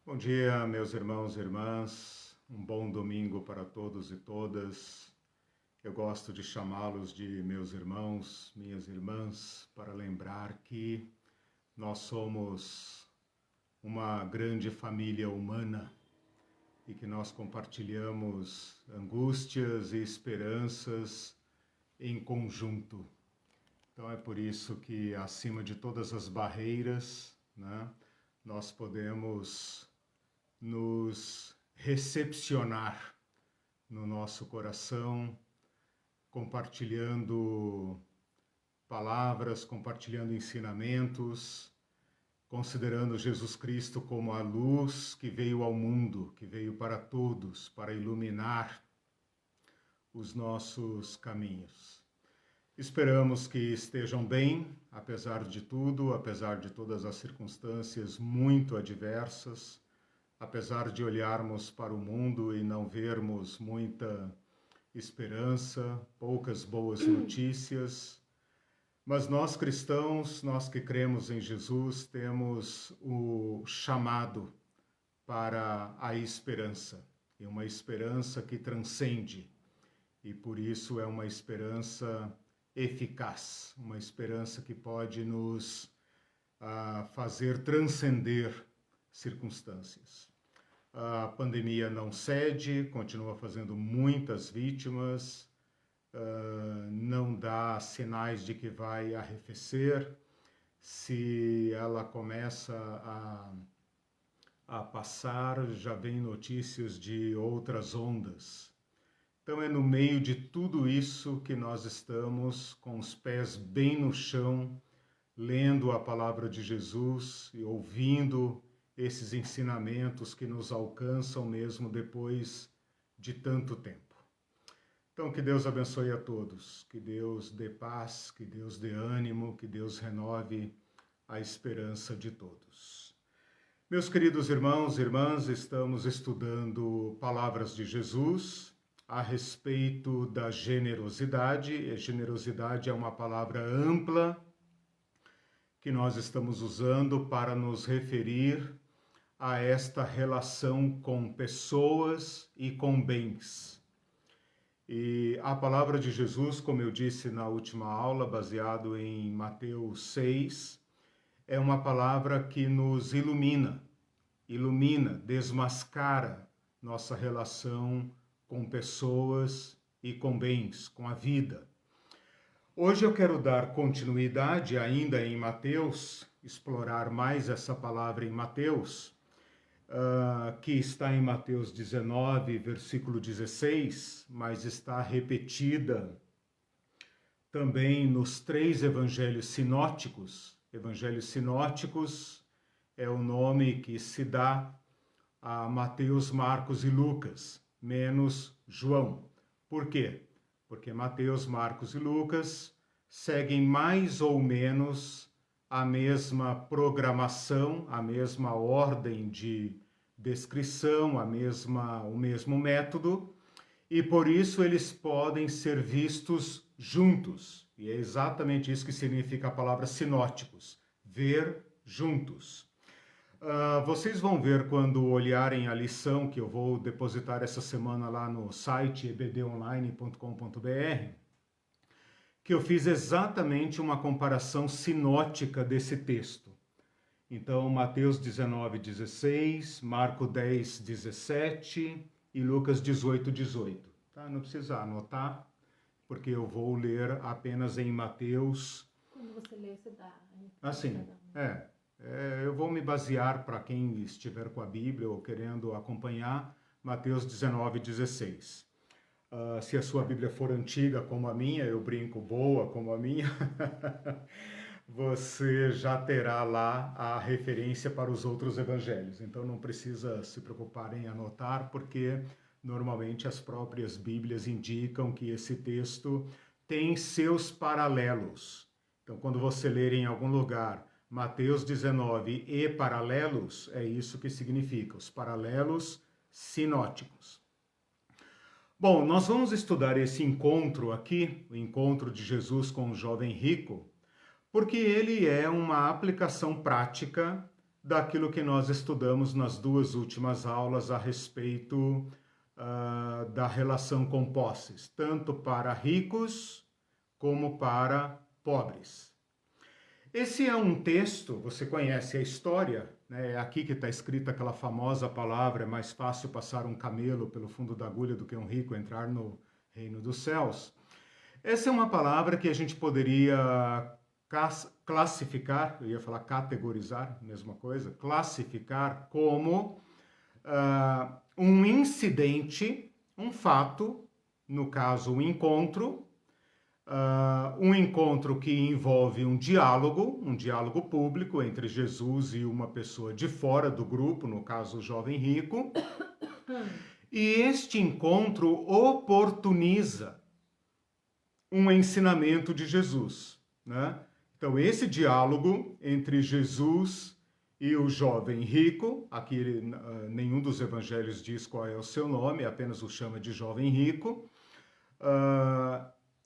Bom dia, meus irmãos e irmãs. Um bom domingo para todos e todas. Eu gosto de chamá-los de meus irmãos, minhas irmãs, para lembrar que nós somos uma grande família humana e que nós compartilhamos angústias e esperanças em conjunto. Então é por isso que, acima de todas as barreiras, né, nós podemos nos recepcionar no nosso coração, compartilhando palavras, compartilhando ensinamentos, considerando Jesus Cristo como a luz que veio ao mundo, que veio para todos, para iluminar os nossos caminhos. Esperamos que estejam bem, apesar de tudo, apesar de todas as circunstâncias muito adversas, apesar de olharmos para o mundo e não vermos muita esperança, poucas boas notícias. Mas nós cristãos, nós que cremos em Jesus, temos o chamado para a esperança, e uma esperança que transcende, e por isso é uma esperança eficaz, uma esperança que pode nos fazer transcender circunstâncias. A pandemia não cede, continua fazendo muitas vítimas, não dá sinais de que vai arrefecer. Se ela começa a passar, já vem notícias de outras ondas. Então é no meio de tudo isso que nós estamos com os pés bem no chão, lendo a palavra de Jesus e ouvindo esses ensinamentos que nos alcançam mesmo depois de tanto tempo. Então, que Deus abençoe a todos, que Deus dê paz, que Deus dê ânimo, que Deus renove a esperança de todos. Meus queridos irmãos e irmãs, estamos estudando palavras de Jesus a respeito da generosidade. E generosidade é uma palavra ampla que nós estamos usando para nos referir a esta relação com pessoas e com bens. E a palavra de Jesus, como eu disse na última aula, baseado em Mateus 6, é uma palavra que nos ilumina, desmascara nossa relação com pessoas e com bens, com a vida. Hoje eu quero dar continuidade ainda em Mateus, explorar mais essa palavra em Mateus, que está em Mateus 19, versículo 16, mas está repetida também nos 3 evangelhos sinóticos. Evangelhos sinóticos é o nome que se dá a Mateus, Marcos e Lucas, menos João. Por quê? Porque Mateus, Marcos e Lucas seguem mais ou menos a mesma programação, a mesma ordem de descrição, o mesmo método, e por isso eles podem ser vistos juntos. E é exatamente isso que significa a palavra sinóticos, ver juntos. Vocês vão ver quando olharem a lição que eu vou depositar essa semana lá no site ebdonline.com.br, que eu fiz exatamente uma comparação sinótica desse texto. Então, Mateus 19, 16, Marcos 10, 17 e Lucas 18, 18. Tá? Não precisa anotar, porque eu vou ler apenas em Mateus. Quando você lê, você dá. Assim, eu vou me basear, para quem estiver com a Bíblia ou querendo acompanhar, Mateus 19, 16. Se a sua Bíblia for antiga como a minha, eu brinco, boa como a minha, você já terá lá a referência para os outros evangelhos. Então não precisa se preocupar em anotar, porque normalmente as próprias Bíblias indicam que esse texto tem seus paralelos. Então, quando você ler em algum lugar Mateus 19 e paralelos, é isso que significa, os paralelos sinóticos. Bom, nós vamos estudar esse encontro aqui, o encontro de Jesus com o jovem rico, porque ele é uma aplicação prática daquilo que nós estudamos nas duas últimas aulas a respeito da relação com posses, tanto para ricos como para pobres. Esse é um texto, você conhece a história, né? É aqui que está escrita aquela famosa palavra: é mais fácil passar um camelo pelo fundo da agulha do que um rico entrar no reino dos céus. Essa é uma palavra que a gente poderia classificar, eu ia falar categorizar, mesma coisa, classificar como um incidente, um fato, no caso, um encontro que envolve um diálogo público entre Jesus e uma pessoa de fora do grupo, no caso, o jovem rico. E este encontro oportuniza um ensinamento de Jesus, né? Então, esse diálogo entre Jesus e o jovem rico, aqui nenhum dos evangelhos diz qual é o seu nome, apenas o chama de jovem rico,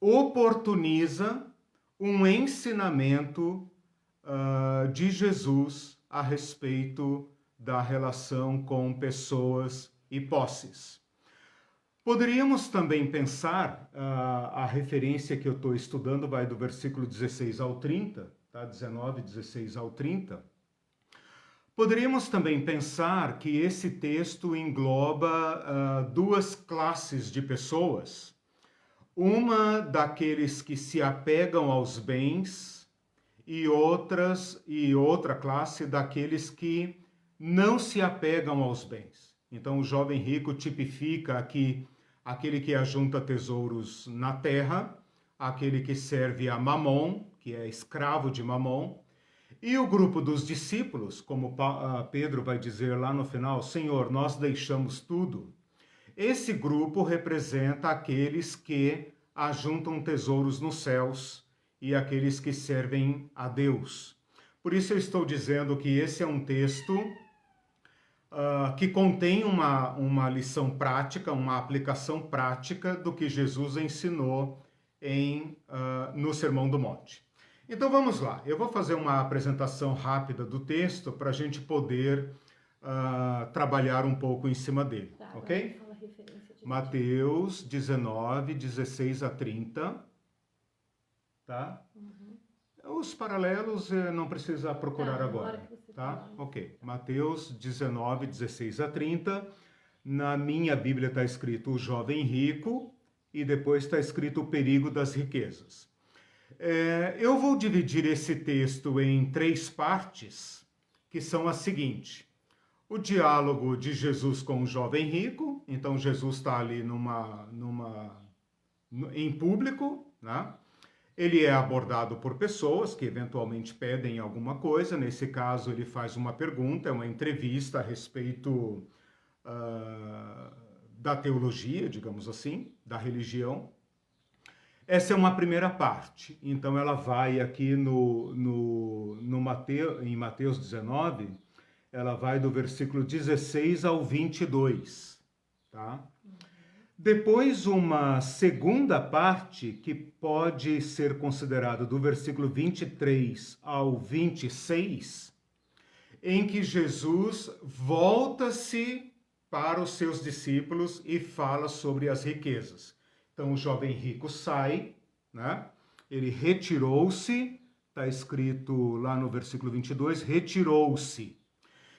oportuniza um ensinamento de Jesus a respeito da relação com pessoas e posses. Poderíamos também pensar, a referência que eu estou estudando vai do versículo 16 ao 30, tá? 19, 16 ao 30. Poderíamos também pensar que esse texto engloba duas classes de pessoas. Uma daqueles que se apegam aos bens e outra classe daqueles que não se apegam aos bens. Então o jovem rico tipifica aqui aquele que ajunta tesouros na terra, aquele que serve a Mamon, que é escravo de Mamon, e o grupo dos discípulos, como Pedro vai dizer lá no final: Senhor, nós deixamos tudo. Esse grupo representa aqueles que ajuntam tesouros nos céus e aqueles que servem a Deus. Por isso eu estou dizendo que esse é um texto que contém uma lição prática, uma aplicação prática do que Jesus ensinou no Sermão do Monte. Então vamos lá, eu vou fazer uma apresentação rápida do texto para a gente poder trabalhar um pouco em cima dele, ok? Mateus 19, 16 a 30, tá? Os paralelos não precisa procurar agora, tá? Ok, Mateus 19, 16 a 30, na minha Bíblia está escrito o jovem rico e depois está escrito o perigo das riquezas. Eu vou dividir esse texto em três partes, que são as seguintes: o diálogo de Jesus com o jovem rico. Então Jesus está ali em público, né? Ele é abordado por pessoas que eventualmente pedem alguma coisa. Nesse caso, ele faz uma pergunta, é uma entrevista a respeito da teologia, digamos assim, da religião. Essa é uma primeira parte. Então ela vai aqui em Mateus 19, ela vai do versículo 16 ao 22, tá? Depois uma segunda parte, que pode ser considerada do versículo 23 ao 26, em que Jesus volta-se para os seus discípulos e fala sobre as riquezas. Então o jovem rico sai, né? Ele retirou-se, está escrito lá no versículo 22, retirou-se.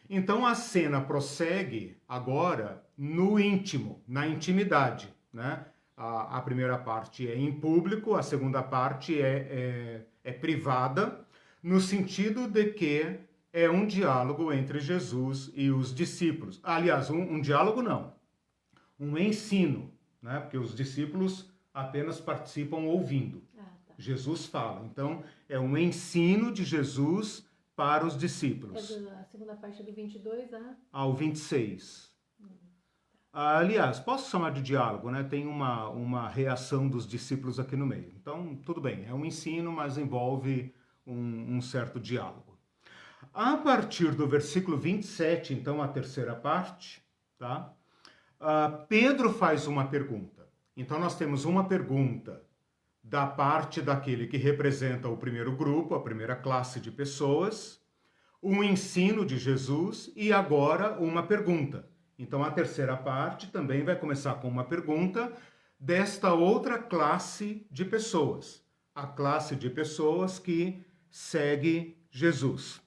Então a cena prossegue agora no íntimo, na intimidade, né? A primeira parte é em público, a segunda parte é privada, no sentido de que é um diálogo entre Jesus e os discípulos. Aliás, um diálogo não, um ensino, né? Porque os discípulos apenas participam ouvindo. Jesus fala. Então, é um ensino de Jesus para os discípulos. A segunda parte é do 22 ao 26. Aliás, posso chamar de diálogo, né? Tem uma reação dos discípulos aqui no meio. Então, tudo bem, é um ensino, mas envolve um certo diálogo. A partir do versículo 27, então, a terceira parte, tá? Pedro faz uma pergunta. Então, nós temos uma pergunta da parte daquele que representa o primeiro grupo, a primeira classe de pessoas, um ensino de Jesus e agora uma pergunta. Então a terceira parte também vai começar com uma pergunta desta outra classe de pessoas, a classe de pessoas que segue Jesus,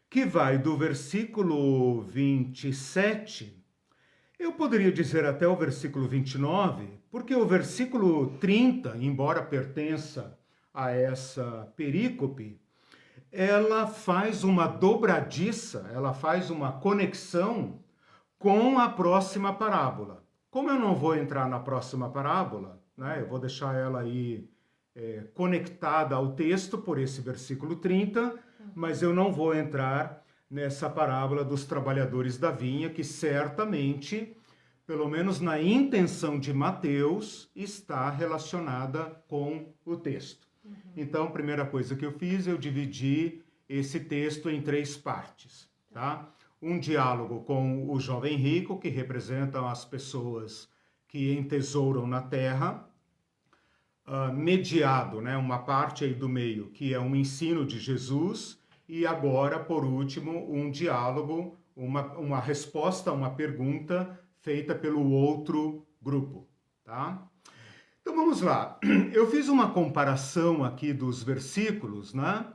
que vai do versículo 27, eu poderia dizer até o versículo 29, porque o versículo 30, embora pertença a essa perícope, ela faz uma dobradiça, ela faz uma conexão com a próxima parábola. Como eu não vou entrar na próxima parábola, né, eu vou deixar ela aí conectada ao texto por esse versículo 30, mas eu não vou entrar nessa parábola dos trabalhadores da vinha, que certamente, pelo menos na intenção de Mateus, está relacionada com o texto. Então, a primeira coisa que eu fiz, eu dividi esse texto em 3 partes, tá? Um diálogo com o jovem rico, que representam as pessoas que entesouram na terra, mediado, né, uma parte aí do meio, que é um ensino de Jesus, e agora, por último, um diálogo, uma resposta a uma pergunta feita pelo outro grupo, tá? Então vamos lá. Eu fiz uma comparação aqui dos versículos, né?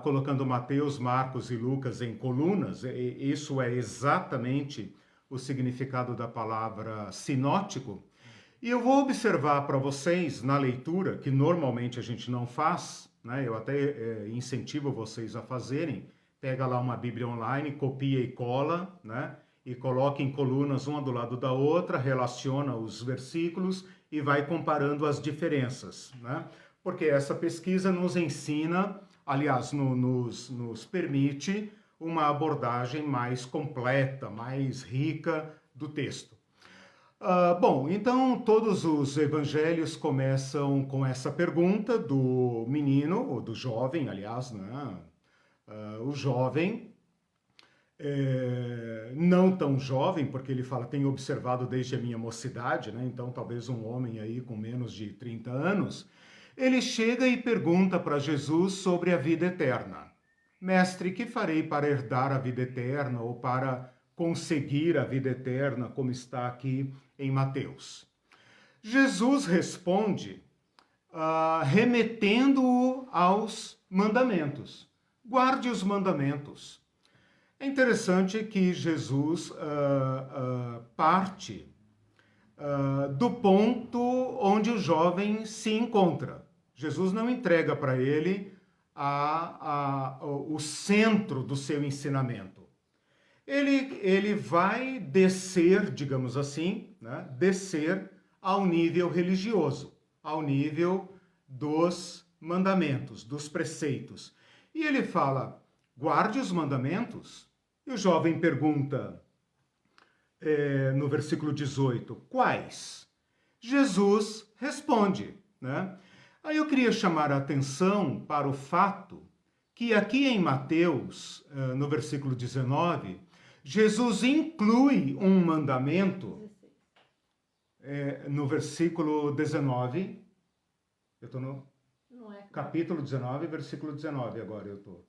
Colocando Mateus, Marcos e Lucas em colunas. Isso é exatamente o significado da palavra sinótico. E eu vou observar para vocês na leitura, que normalmente a gente não faz, né? Eu até incentivo vocês a fazerem. Pega lá uma Bíblia online, copia e cola, né? E coloca em colunas uma do lado da outra, relaciona os versículos e vai comparando as diferenças, né? Porque essa pesquisa nos ensina, aliás, nos permite uma abordagem mais completa, mais rica do texto. Bom, então todos os evangelhos começam com essa pergunta do menino, ou do jovem, aliás, né? O jovem, não tão jovem, porque ele fala, tenho observado desde a minha mocidade, né? Então talvez um homem aí com menos de 30 anos, ele chega e pergunta para Jesus sobre a vida eterna. Mestre, que farei para herdar a vida eterna ou para conseguir a vida eterna, como está aqui em Mateus? Jesus responde remetendo-o aos mandamentos. Guarde os mandamentos. É interessante que Jesus parte do ponto onde o jovem se encontra. Jesus não entrega para ele o centro do seu ensinamento. Ele vai descer, digamos assim, né? Descer ao nível religioso, ao nível dos mandamentos, dos preceitos. E ele fala, guarde os mandamentos. E o jovem pergunta, no versículo 18, quais? Jesus responde, né? Aí eu queria chamar a atenção para o fato que aqui em Mateus, no versículo 19, Jesus inclui um mandamento, no versículo 19, eu estou no capítulo 19, versículo 19 agora eu estou.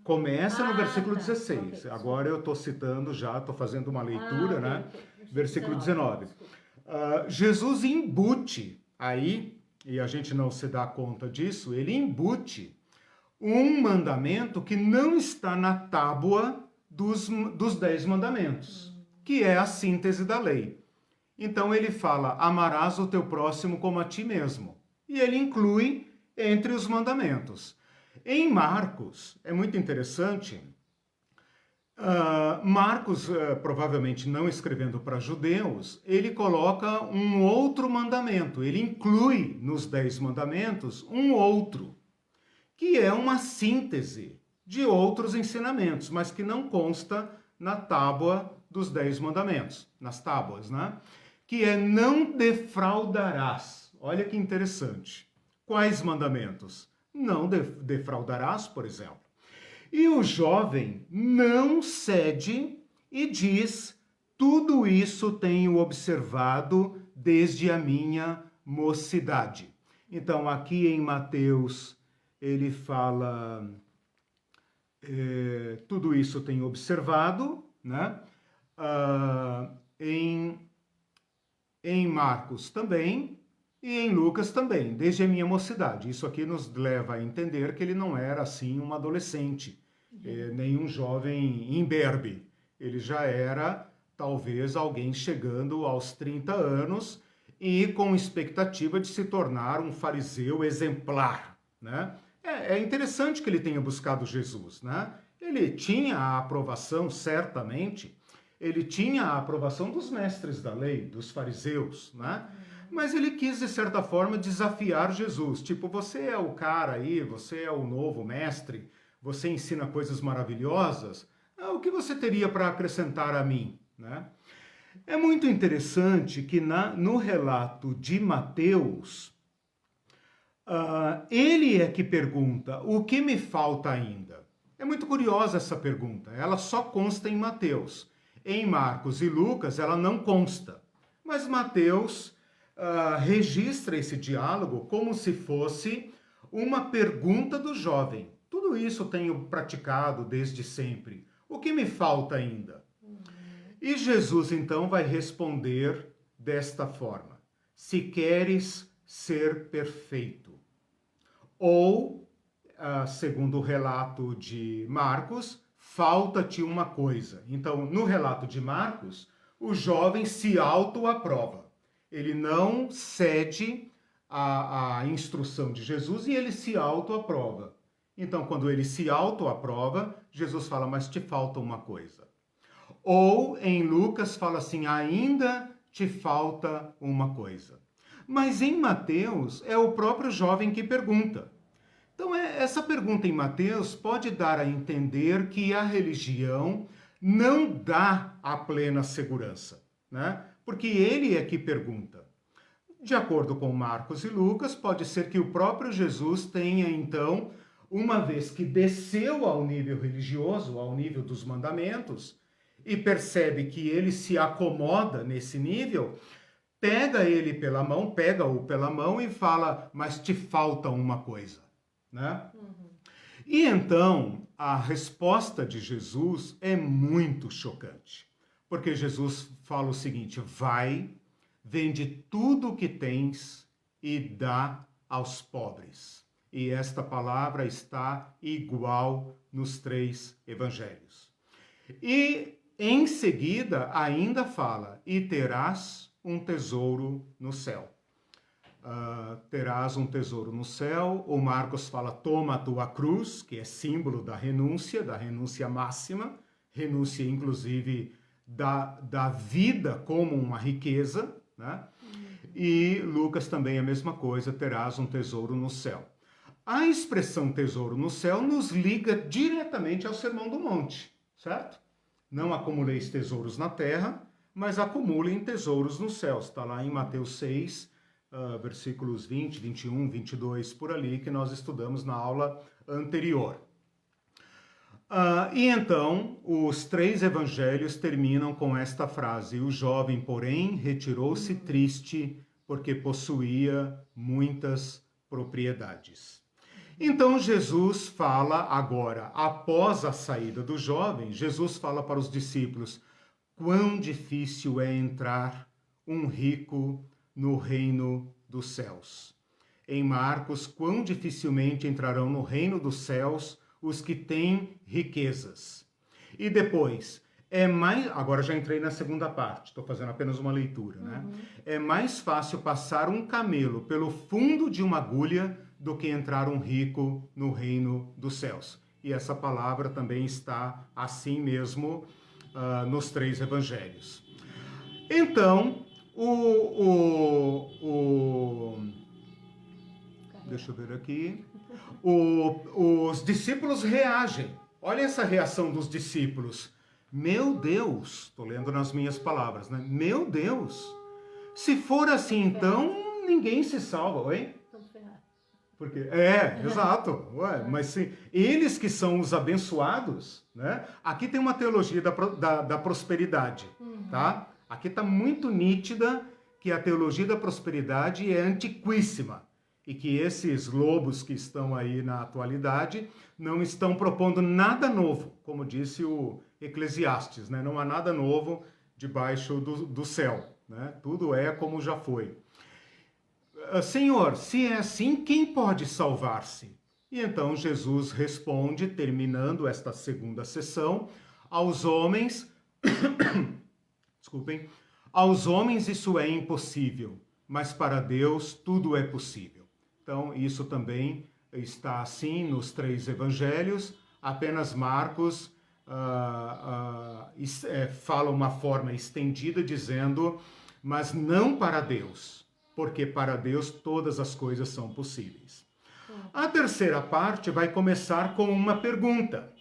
Começa no versículo 16. Okay. Agora eu estou citando já, estou fazendo uma leitura, né? Okay. Versículo 19. Jesus embute aí, e a gente não se dá conta disso, ele embute um mandamento que não está na tábua dos 10 mandamentos, que é a síntese da lei. Então ele fala, amarás o teu próximo como a ti mesmo. E ele inclui entre os mandamentos. Em Marcos, é muito interessante, Marcos, provavelmente não escrevendo para judeus, ele coloca um outro mandamento, ele inclui nos 10 mandamentos um outro, que é uma síntese de outros ensinamentos, mas que não consta na tábua dos 10 mandamentos, nas tábuas, né? Que é não defraudarás. Olha que interessante. Quais mandamentos? Não defraudarás, por exemplo. E o jovem não cede e diz, tudo isso tenho observado desde a minha mocidade. Então, aqui em Mateus, ele fala tudo isso tenho observado, né? Em Marcos também e em Lucas também, desde a minha mocidade. Isso aqui nos leva a entender que ele não era assim um adolescente, nem um jovem imberbe. Ele já era talvez alguém chegando aos 30 anos e com expectativa de se tornar um fariseu exemplar, né? É interessante que ele tenha buscado Jesus, né? Ele tinha a aprovação, certamente, ele tinha a aprovação dos mestres da lei, dos fariseus, né? Mas ele quis, de certa forma, desafiar Jesus. Tipo, você é o cara aí, você é o novo mestre, você ensina coisas maravilhosas, o que você teria para acrescentar a mim, né? É muito interessante que no relato de Mateus, ele é que pergunta, o que me falta ainda? É muito curiosa essa pergunta, ela só consta em Mateus. Em Marcos e Lucas, ela não consta. Mas Mateus registra esse diálogo como se fosse uma pergunta do jovem. Tudo isso tenho praticado desde sempre. O que me falta ainda? E Jesus então vai responder desta forma: se queres ser perfeito. Ou, segundo o relato de Marcos, falta-te uma coisa. Então, no relato de Marcos, o jovem se autoaprova. Ele não cede à instrução de Jesus e ele se autoaprova. Então, quando ele se autoaprova, Jesus fala, mas te falta uma coisa. Ou, em Lucas, fala assim, ainda te falta uma coisa. Mas em Mateus, é o próprio jovem que pergunta. Então, essa pergunta em Mateus pode dar a entender que a religião não dá a plena segurança, né? Porque ele é que pergunta. De acordo com Marcos e Lucas, pode ser que o próprio Jesus tenha, então, uma vez que desceu ao nível religioso, ao nível dos mandamentos, e percebe que ele se acomoda nesse nível, pega-o pela mão e fala, mas te falta uma coisa, né? E então, a resposta de Jesus é muito chocante, porque Jesus fala o seguinte, vai, vende tudo o que tens e dá aos pobres. E esta palavra está igual nos 3 evangelhos. E em seguida ainda fala, e terás um tesouro no céu. Terás um tesouro no céu. O Marcos fala, toma a tua cruz, que é símbolo da renúncia máxima, renúncia inclusive da vida como uma riqueza, né? E Lucas também a mesma coisa, terás um tesouro no céu. A expressão tesouro no céu nos liga diretamente ao Sermão do Monte, certo? Não acumuleis tesouros na terra, mas acumulem tesouros nos céus. Está lá em Mateus 6, versículos 20, 21, 22, por ali, que nós estudamos na aula anterior. E então, os 3 evangelhos terminam com esta frase, o jovem, porém, retirou-se triste, porque possuía muitas propriedades. Então Jesus fala agora, após a saída do jovem, Jesus fala para os discípulos, quão difícil é entrar um rico no reino dos céus. Em Marcos, quão dificilmente entrarão no reino dos céus os que têm riquezas. E depois, agora já entrei na segunda parte, estou fazendo apenas uma leitura, né? É mais fácil passar um camelo pelo fundo de uma agulha do que entrar um rico no reino dos céus. E essa palavra também está assim mesmo nos 3 evangelhos. Então, deixa eu ver aqui. Os discípulos reagem. Olha essa reação dos discípulos. Meu Deus, estou lendo nas minhas palavras, né? Meu Deus, se for assim, então ninguém se salva, oi? Porque, exato. Ué, mas sim, eles que são os abençoados, né? Aqui tem uma teologia da prosperidade, tá? Aqui está muito nítida que a teologia da prosperidade é antiquíssima. e que esses lobos que estão aí na atualidade não estão propondo nada novo, como disse o Eclesiastes, né? Não há nada novo debaixo do céu, né? Tudo é como já foi. Senhor, se é assim, quem pode salvar-se? E então Jesus responde, terminando esta segunda sessão, aos homens, desculpem, aos homens isso é impossível, mas para Deus tudo é possível. Então, isso também está assim nos 3 evangelhos, apenas Marcos fala uma forma estendida dizendo, mas não para Deus, porque para Deus todas as coisas são possíveis. A terceira parte vai começar com uma pergunta.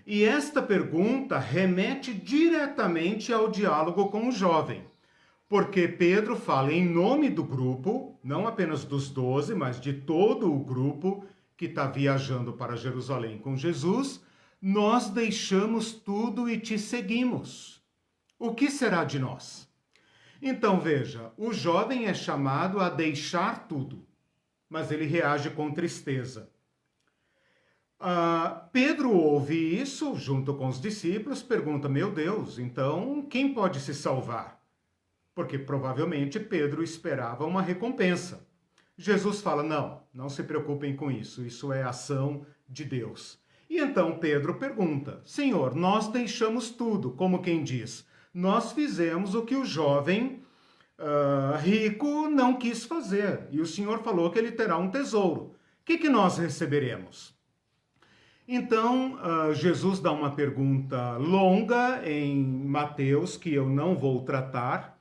E esta pergunta remete diretamente ao diálogo com o jovem, porque Pedro fala em nome do grupo, não apenas dos 12, mas de todo o grupo que está viajando para Jerusalém com Jesus. Nós deixamos tudo e te seguimos. O que será de nós? Então veja, o jovem é chamado a deixar tudo, mas ele reage com tristeza. Pedro ouve isso junto com os discípulos, pergunta, meu Deus, então quem pode se salvar? Porque provavelmente Pedro esperava uma recompensa. Jesus fala, não se preocupem com isso, isso é ação de Deus. E então Pedro pergunta, Senhor, nós deixamos tudo, como quem diz, nós fizemos o que o jovem rico não quis fazer, e o Senhor falou que ele terá um tesouro. O que nós receberemos? Então, Jesus dá uma pergunta longa em Mateus, que eu não vou tratar,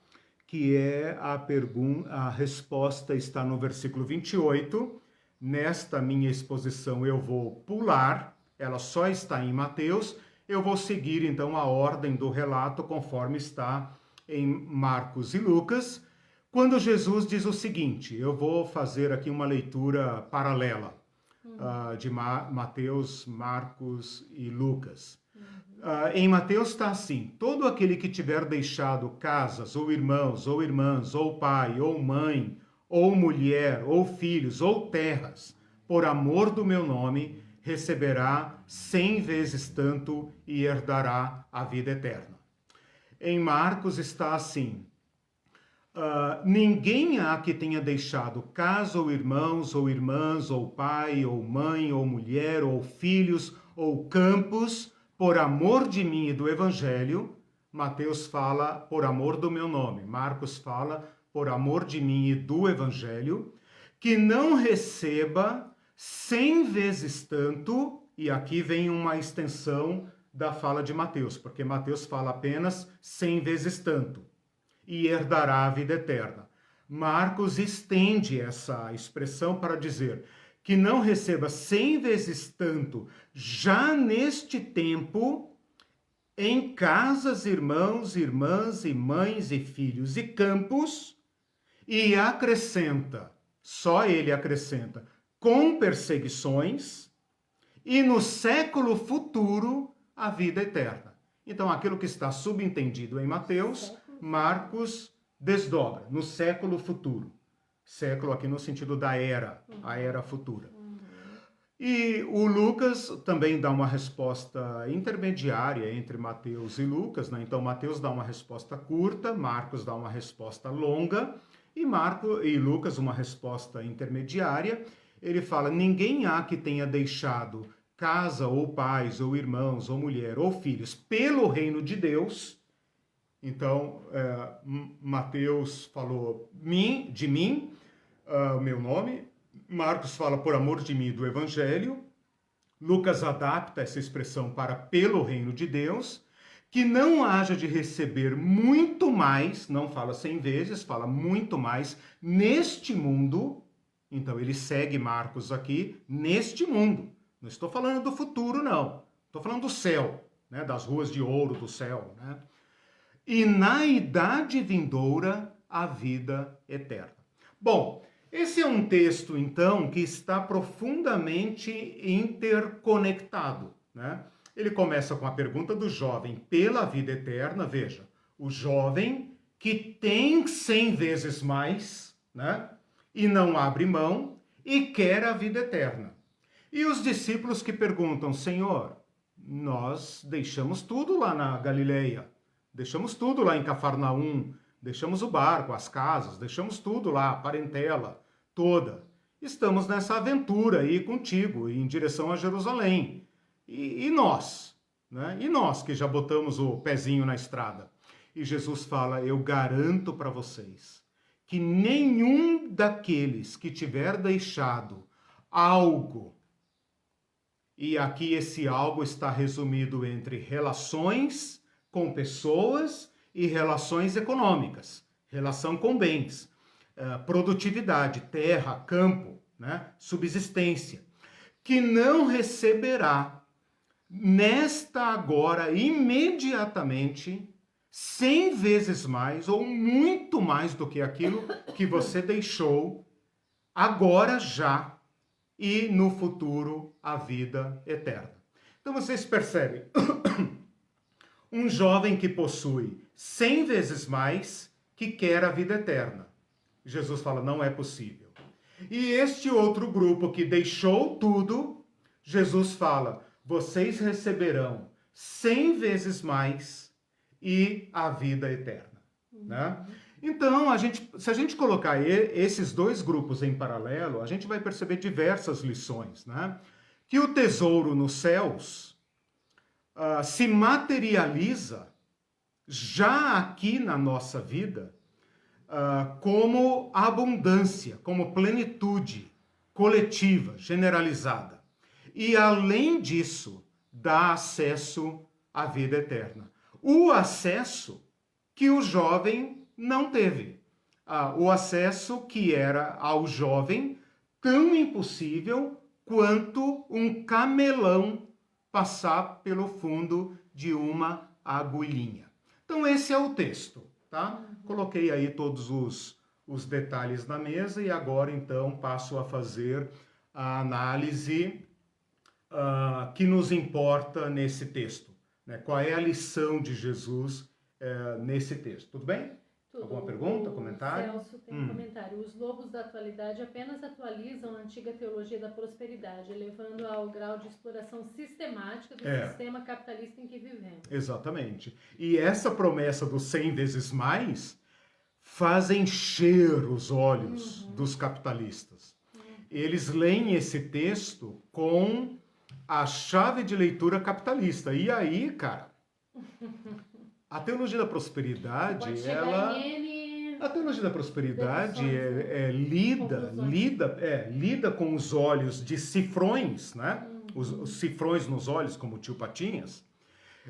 que é a resposta está no versículo 28. Nesta minha exposição eu vou pular, ela só está em Mateus, eu vou seguir então a ordem do relato conforme está em Marcos e Lucas, quando Jesus diz o seguinte, eu vou fazer aqui uma leitura paralela. De Mateus, Marcos e Lucas. Em Mateus está assim, todo aquele que tiver deixado casas, ou irmãos, ou irmãs, ou pai, ou mãe, ou mulher, ou filhos, ou terras, por amor do meu nome, receberá 100 vezes tanto e herdará a vida eterna. Em Marcos está assim, ninguém há que tenha deixado casa, ou irmãos, ou irmãs, ou pai, ou mãe, ou mulher, ou filhos, ou campos, por amor de mim e do Evangelho. Mateus fala por amor do meu nome. Marcos fala por amor de mim e do Evangelho, que não receba 100 vezes tanto, e aqui vem uma extensão da fala de Mateus, porque Mateus fala apenas 100 vezes tanto. E herdará a vida eterna. Marcos estende essa expressão para dizer que não receba 100 vezes tanto já neste tempo, em casas, irmãos, irmãs, e mães, e filhos, e campos, e acrescenta, só ele acrescenta, com perseguições, e no século futuro, a vida eterna. Então, aquilo que está subentendido em Mateus, Marcos desdobra no século futuro. Século aqui no sentido da era, a era futura. E o Lucas também dá uma resposta intermediária entre Mateus e Lucas, né? Então Mateus dá uma resposta curta, Marcos dá uma resposta longa e Lucas uma resposta intermediária. Ele fala, ninguém há que tenha deixado casa ou pais ou irmãos ou mulher ou filhos pelo reino de Deus. Então, Mateus falou de mim, meu nome. Marcos fala por amor de mim do Evangelho. Lucas adapta essa expressão para pelo reino de Deus. Que não haja de receber muito mais, não fala 100 vezes, fala muito mais, neste mundo. Então, ele segue Marcos aqui, neste mundo. Não estou falando do futuro, não. Estou falando do céu, né? Das ruas de ouro do céu, né? E na idade vindoura, a vida eterna. Bom, esse é um texto, então, que está profundamente interconectado, né? Ele começa com a pergunta do jovem pela vida eterna, veja, o jovem que tem 100 vezes mais, né? e não abre mão e quer a vida eterna. E os discípulos que perguntam, Senhor, nós deixamos tudo lá na Galileia, deixamos tudo lá em Cafarnaum, deixamos o barco, as casas, deixamos tudo lá, a parentela toda. Estamos nessa aventura aí contigo, em direção a Jerusalém. E nós, né? E nós que já botamos o pezinho na estrada. E Jesus fala, eu garanto para vocês que nenhum daqueles que tiver deixado algo, e aqui esse algo está resumido entre relações com pessoas e relações econômicas, relação com bens, produtividade, terra, campo, né? Subsistência, que não receberá nesta agora, imediatamente, 100 vezes mais ou muito mais do que aquilo que você deixou agora já e no futuro a vida eterna. Então vocês percebem, um jovem que possui 100 vezes mais que quer a vida eterna. Jesus fala, não é possível. E este outro grupo que deixou tudo, Jesus fala, vocês receberão 100 vezes mais e a vida eterna. Né? Então, se a gente colocar esses dois grupos em paralelo, a gente vai perceber diversas lições. Né? Que o tesouro nos céus se materializa já aqui na nossa vida como abundância, como plenitude coletiva, generalizada. E, além disso, dá acesso à vida eterna. O acesso que o jovem não teve. O acesso que era ao jovem tão impossível quanto um camelão passar pelo fundo de uma agulhinha. Então, esse é o texto, tá? Coloquei aí todos os detalhes na mesa e agora, então, passo a fazer a análise que nos importa nesse texto. Né? Qual é a lição de Jesus nesse texto? Tudo bem? Tudo. Alguma pergunta, comentário? Celso tem um comentário. Os lobos da atualidade apenas atualizam a antiga teologia da prosperidade, elevando ao grau de exploração sistemática do sistema capitalista em que vivemos. Exatamente. E essa promessa dos 100 vezes mais faz encher os olhos dos capitalistas. Eles leem esse texto com a chave de leitura capitalista. E aí, cara, a teologia da prosperidade, a teologia da prosperidade lida com os olhos de cifrões, né? Os cifrões nos olhos, como o tio Patinhas.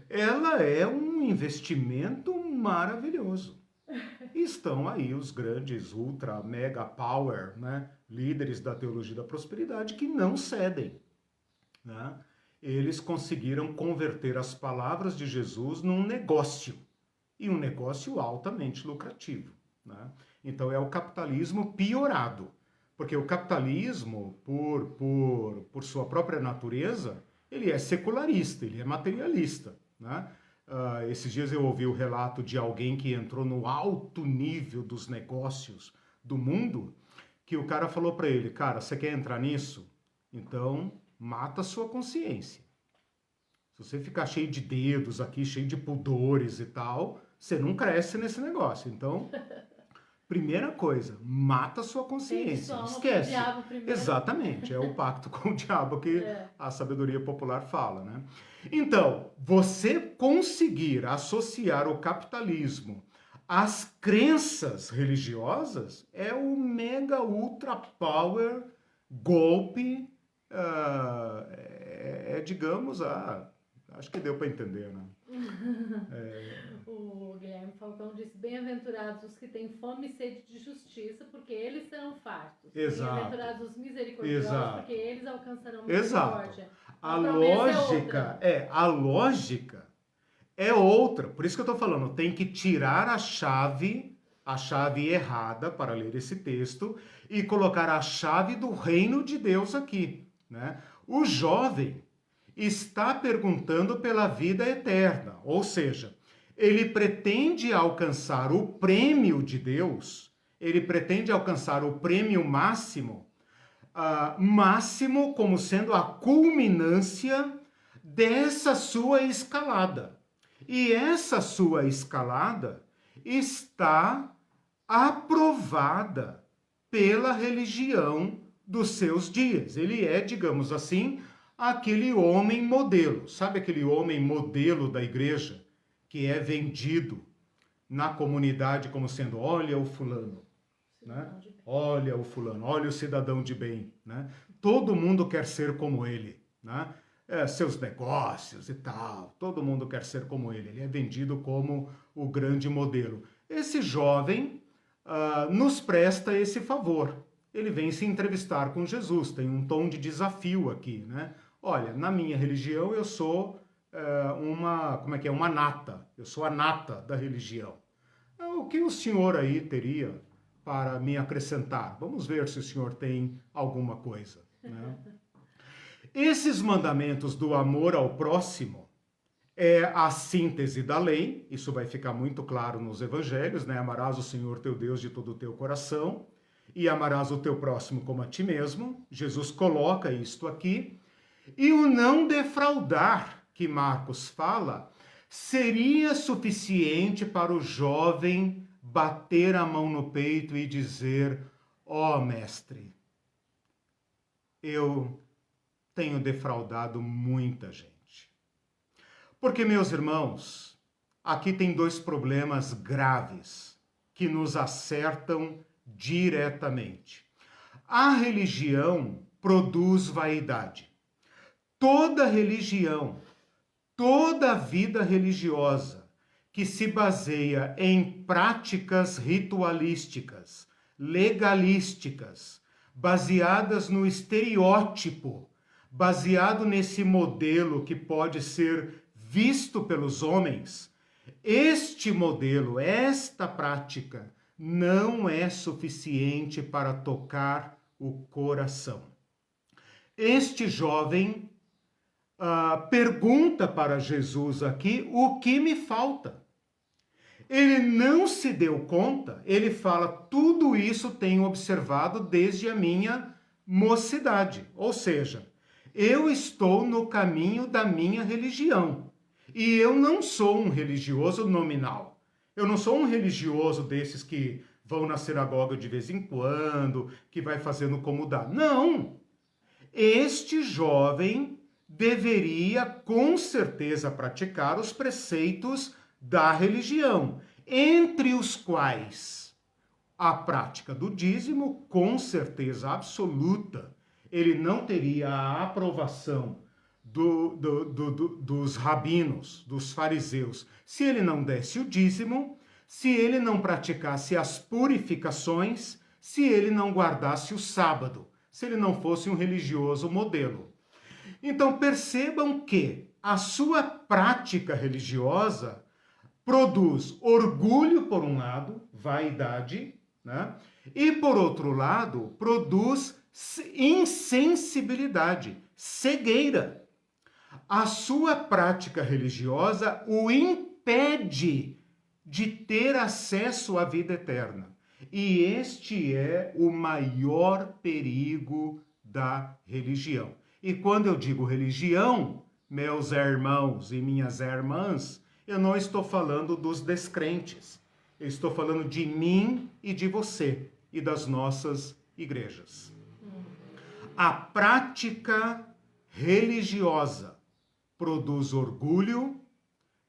Ela é um investimento maravilhoso. Estão aí os grandes ultra, mega power, né? Líderes da teologia da prosperidade que não cedem. Né? Eles conseguiram converter as palavras de Jesus num negócio, e um negócio altamente lucrativo. Né? Então é o capitalismo piorado, porque o capitalismo, por sua própria natureza, ele é secularista, ele é materialista. Né? Esses dias eu ouvi o relato de alguém que entrou no alto nível dos negócios do mundo, que o cara falou para ele, cara, você quer entrar nisso? Então mata a sua consciência. Se você ficar cheio de dedos aqui, cheio de pudores e tal, você não cresce nesse negócio. Então, primeira coisa, mata a sua consciência. Esquece. Exatamente, é o pacto com o diabo que a sabedoria popular fala, né? Então, você conseguir associar o capitalismo às crenças religiosas é o mega ultra power golpe. Digamos, acho que deu para entender, né? O Guilherme Falcão disse, bem-aventurados os que têm fome e sede de justiça, porque eles serão fartos. Exato. Bem-aventurados os misericordiosos, Exato. porque eles alcançarão misericórdia. Exato. A lógica é outra. Por isso que eu estou falando, tem que tirar a chave errada para ler esse texto e colocar a chave do reino de Deus aqui. Né? O jovem está perguntando pela vida eterna, ou seja, ele pretende alcançar o prêmio de Deus Ele pretende alcançar o prêmio máximo, máximo como sendo a culminância dessa sua escalada. E essa sua escalada está aprovada pela religião dos seus dias. Ele é, digamos assim, aquele homem modelo. Sabe aquele homem modelo da igreja que é vendido na comunidade como sendo, olha o fulano, né? Olha o fulano, olha o cidadão de bem, né? Todo mundo quer ser como ele, né? Seus negócios e tal, todo mundo quer ser como ele. Ele é vendido como o grande modelo. Esse jovem nos presta esse favor. Ele vem se entrevistar com Jesus, tem um tom de desafio aqui, né? Olha, na minha religião eu sou uma nata, eu sou a nata da religião. O que o senhor aí teria para me acrescentar? Vamos ver se o senhor tem alguma coisa, né? Esses mandamentos do amor ao próximo é a síntese da lei, isso vai ficar muito claro nos evangelhos, né? Amarás o Senhor teu Deus de todo o teu coração e amarás o teu próximo como a ti mesmo. Jesus coloca isto aqui. E o não defraudar, que Marcos fala, seria suficiente para o jovem bater a mão no peito e dizer, ó mestre, eu tenho defraudado muita gente. Porque, meus irmãos, aqui tem dois problemas graves que nos acertam diretamente. A religião produz vaidade. Toda religião, toda vida religiosa que se baseia em práticas ritualísticas, legalísticas, baseadas no estereótipo, baseado nesse modelo que pode ser visto pelos homens, este modelo, esta prática, não é suficiente para tocar o coração. Este jovem pergunta para Jesus aqui o que me falta. Ele não se deu conta, ele fala, tudo isso tenho observado desde a minha mocidade. Ou seja, eu estou no caminho da minha religião. E eu não sou um religioso nominal. Eu não sou um religioso desses que vão na sinagoga de vez em quando, que vai fazendo como dá. Não! Este jovem deveria com certeza praticar os preceitos da religião, entre os quais a prática do dízimo, com certeza absoluta, ele não teria a aprovação dos rabinos, dos fariseus, se ele não desse o dízimo, se ele não praticasse as purificações, se ele não guardasse o sábado, se ele não fosse um religioso modelo. Então percebam que a sua prática religiosa produz orgulho por um lado, vaidade, né? E por outro lado, produz insensibilidade, cegueira. A sua prática religiosa o impede de ter acesso à vida eterna. E este é o maior perigo da religião. E quando eu digo religião, meus irmãos e minhas irmãs, eu não estou falando dos descrentes. Eu estou falando de mim e de você e das nossas igrejas. A prática religiosa produz orgulho,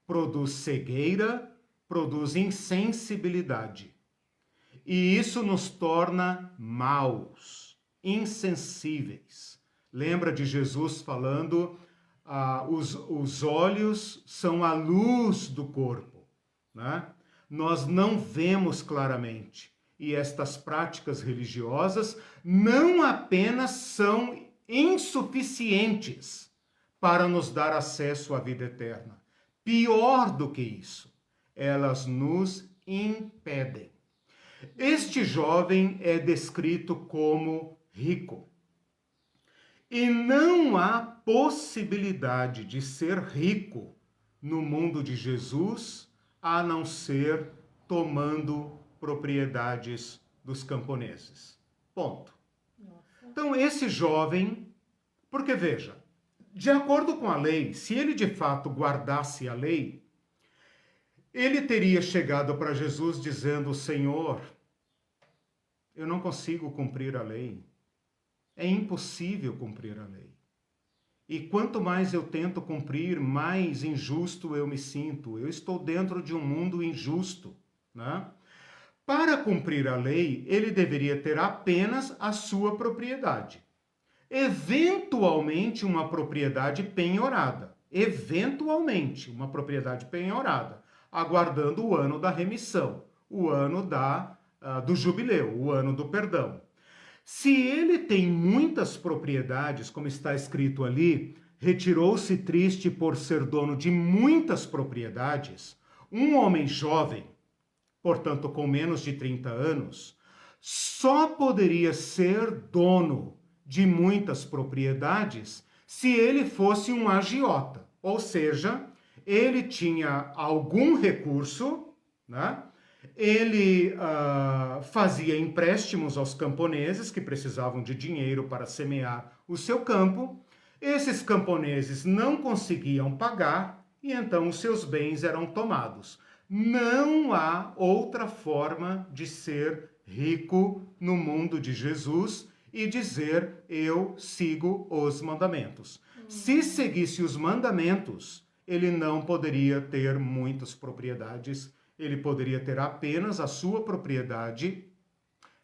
produz cegueira, produz insensibilidade. E isso nos torna maus, insensíveis. Lembra de Jesus falando, os olhos são a luz do corpo, né? Nós não vemos claramente. E estas práticas religiosas não apenas são insuficientes para nos dar acesso à vida eterna. Pior do que isso, elas nos impedem. Este jovem é descrito como rico. E não há possibilidade de ser rico no mundo de Jesus, a não ser tomando propriedades dos camponeses. Ponto. Nossa. Então, esse jovem, porque veja, de acordo com a lei, se ele de fato guardasse a lei, ele teria chegado para Jesus dizendo: Senhor, eu não consigo cumprir a lei. É impossível cumprir a lei. E quanto mais eu tento cumprir, mais injusto eu me sinto. Eu estou dentro de um mundo injusto, né? Para cumprir a lei, ele deveria ter apenas a sua propriedade. Eventualmente, uma propriedade penhorada. Eventualmente, uma propriedade penhorada, aguardando o ano da remissão, o ano do jubileu, o ano do perdão. Se ele tem muitas propriedades, como está escrito ali, retirou-se triste por ser dono de muitas propriedades, um homem jovem, portanto com menos de 30 anos, só poderia ser dono de muitas propriedades se ele fosse um agiota, ou seja, ele tinha algum recurso, né? Ele fazia empréstimos aos camponeses que precisavam de dinheiro para semear o seu campo. Esses camponeses não conseguiam pagar e então os seus bens eram tomados. Não há outra forma de ser rico no mundo de Jesus e dizer: eu sigo os mandamentos. Se seguisse os mandamentos, ele não poderia ter muitas propriedades. Ele poderia ter apenas a sua propriedade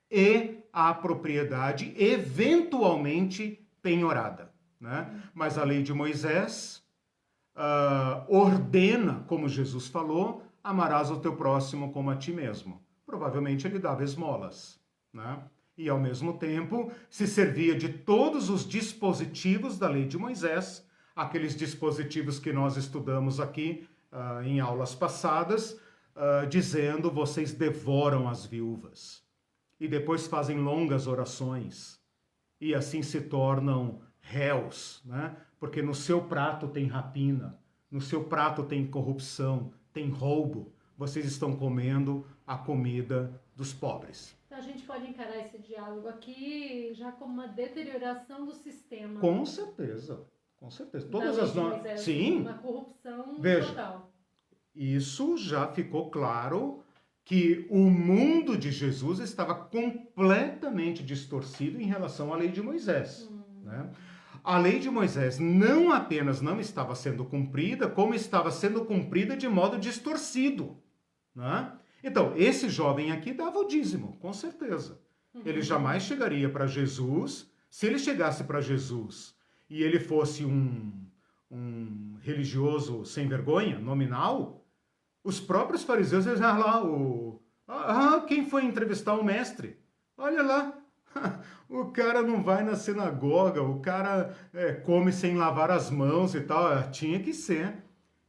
e a propriedade eventualmente penhorada, né? Mas a lei de Moisés ordena, como Jesus falou, amarás o teu próximo como a ti mesmo. Provavelmente ele dava esmolas, né? E ao mesmo tempo se servia de todos os dispositivos da lei de Moisés, aqueles dispositivos que nós estudamos aqui em aulas passadas, dizendo: vocês devoram as viúvas. E depois fazem longas orações. E assim se tornam réus, né? Porque no seu prato tem rapina, no seu prato tem corrupção, tem roubo. Vocês estão comendo a comida dos pobres. Então a gente pode encarar esse diálogo aqui já como uma deterioração do sistema. Com certeza, com certeza. Todas as normas. Sim. Uma corrupção total. Isso já ficou claro, que o mundo de Jesus estava completamente distorcido em relação à lei de Moisés, né? A lei de Moisés não apenas não estava sendo cumprida, como estava sendo cumprida de modo distorcido, né? Então, esse jovem aqui dava o dízimo, com certeza. Ele jamais chegaria para Jesus. Se ele chegasse para Jesus e ele fosse um religioso sem vergonha, nominal, os próprios fariseus diziam lá, quem foi entrevistar o mestre? Olha lá, o cara não vai na sinagoga, o cara come sem lavar as mãos e tal. Tinha que ser.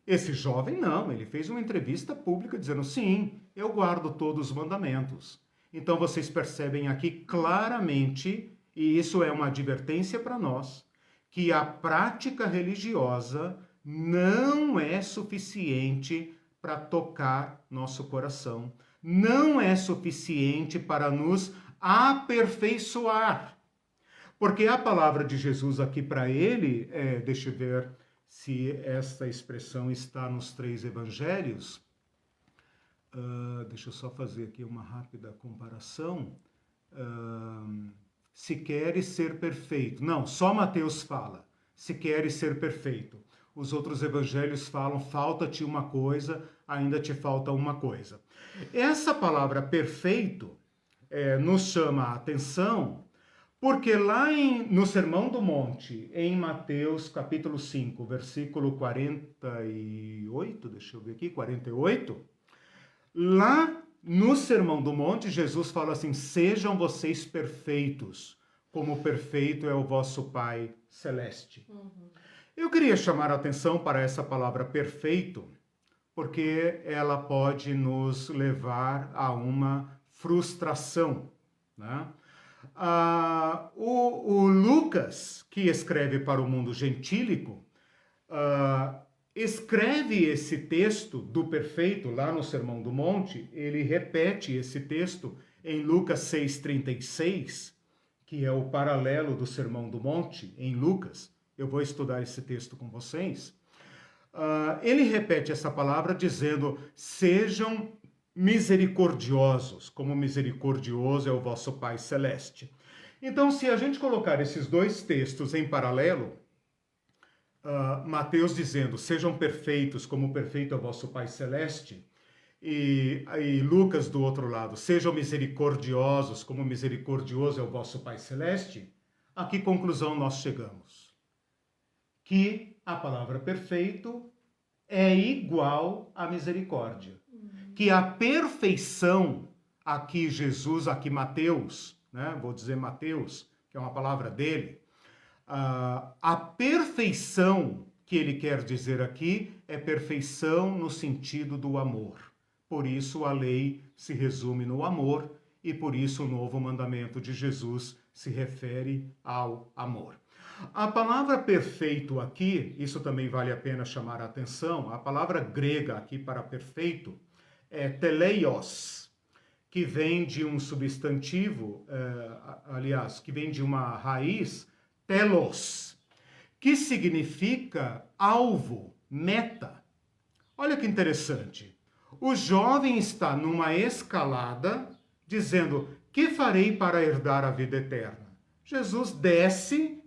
Esse jovem não, ele fez uma entrevista pública dizendo: sim, eu guardo todos os mandamentos. Então vocês percebem aqui claramente, e isso é uma advertência para nós, que a prática religiosa não é suficiente para tocar nosso coração. Não é suficiente para nos aperfeiçoar. Porque a palavra de Jesus aqui para ele, deixa eu ver se esta expressão está nos 3 evangelhos. Deixa eu só fazer aqui uma rápida comparação. Se queres ser perfeito. Não, só Mateus fala. Se queres ser perfeito. Os outros evangelhos falam: falta-te uma coisa, ainda te falta uma coisa. Essa palavra perfeito nos chama a atenção, porque lá no Sermão do Monte, em Mateus capítulo 5, versículo 48, deixa eu ver aqui, 48, lá no Sermão do Monte, Jesus fala assim: sejam vocês perfeitos, como perfeito é o vosso Pai Celeste. Eu queria chamar a atenção para essa palavra perfeito, porque ela pode nos levar a uma frustração, né? O Lucas, que escreve para o mundo gentílico, escreve esse texto do perfeito lá no Sermão do Monte. Ele repete esse texto em Lucas 6,36, que é o paralelo do Sermão do Monte, em Lucas, eu vou estudar esse texto com vocês, ele repete essa palavra dizendo, sejam misericordiosos, como misericordioso é o vosso Pai Celeste. Então, se a gente colocar esses dois textos em paralelo, Mateus dizendo, sejam perfeitos como perfeito é o vosso Pai Celeste, e Lucas do outro lado, sejam misericordiosos como misericordioso é o vosso Pai Celeste, a que conclusão nós chegamos? Que a palavra perfeito é igual à misericórdia. Que a perfeição, aqui Jesus, aqui Mateus, né? Vou dizer Mateus, que é uma palavra dele, a perfeição que ele quer dizer aqui é perfeição no sentido do amor. Por isso a lei se resume no amor e por isso o novo mandamento de Jesus se refere ao amor. A palavra perfeito aqui, isso também vale a pena chamar a atenção, a palavra grega aqui para perfeito é teleios, que vem de um substantivo, que vem de uma raiz, telos, que significa alvo, meta. Olha que interessante. O jovem está numa escalada, dizendo, que farei para herdar a vida eterna? Jesus desce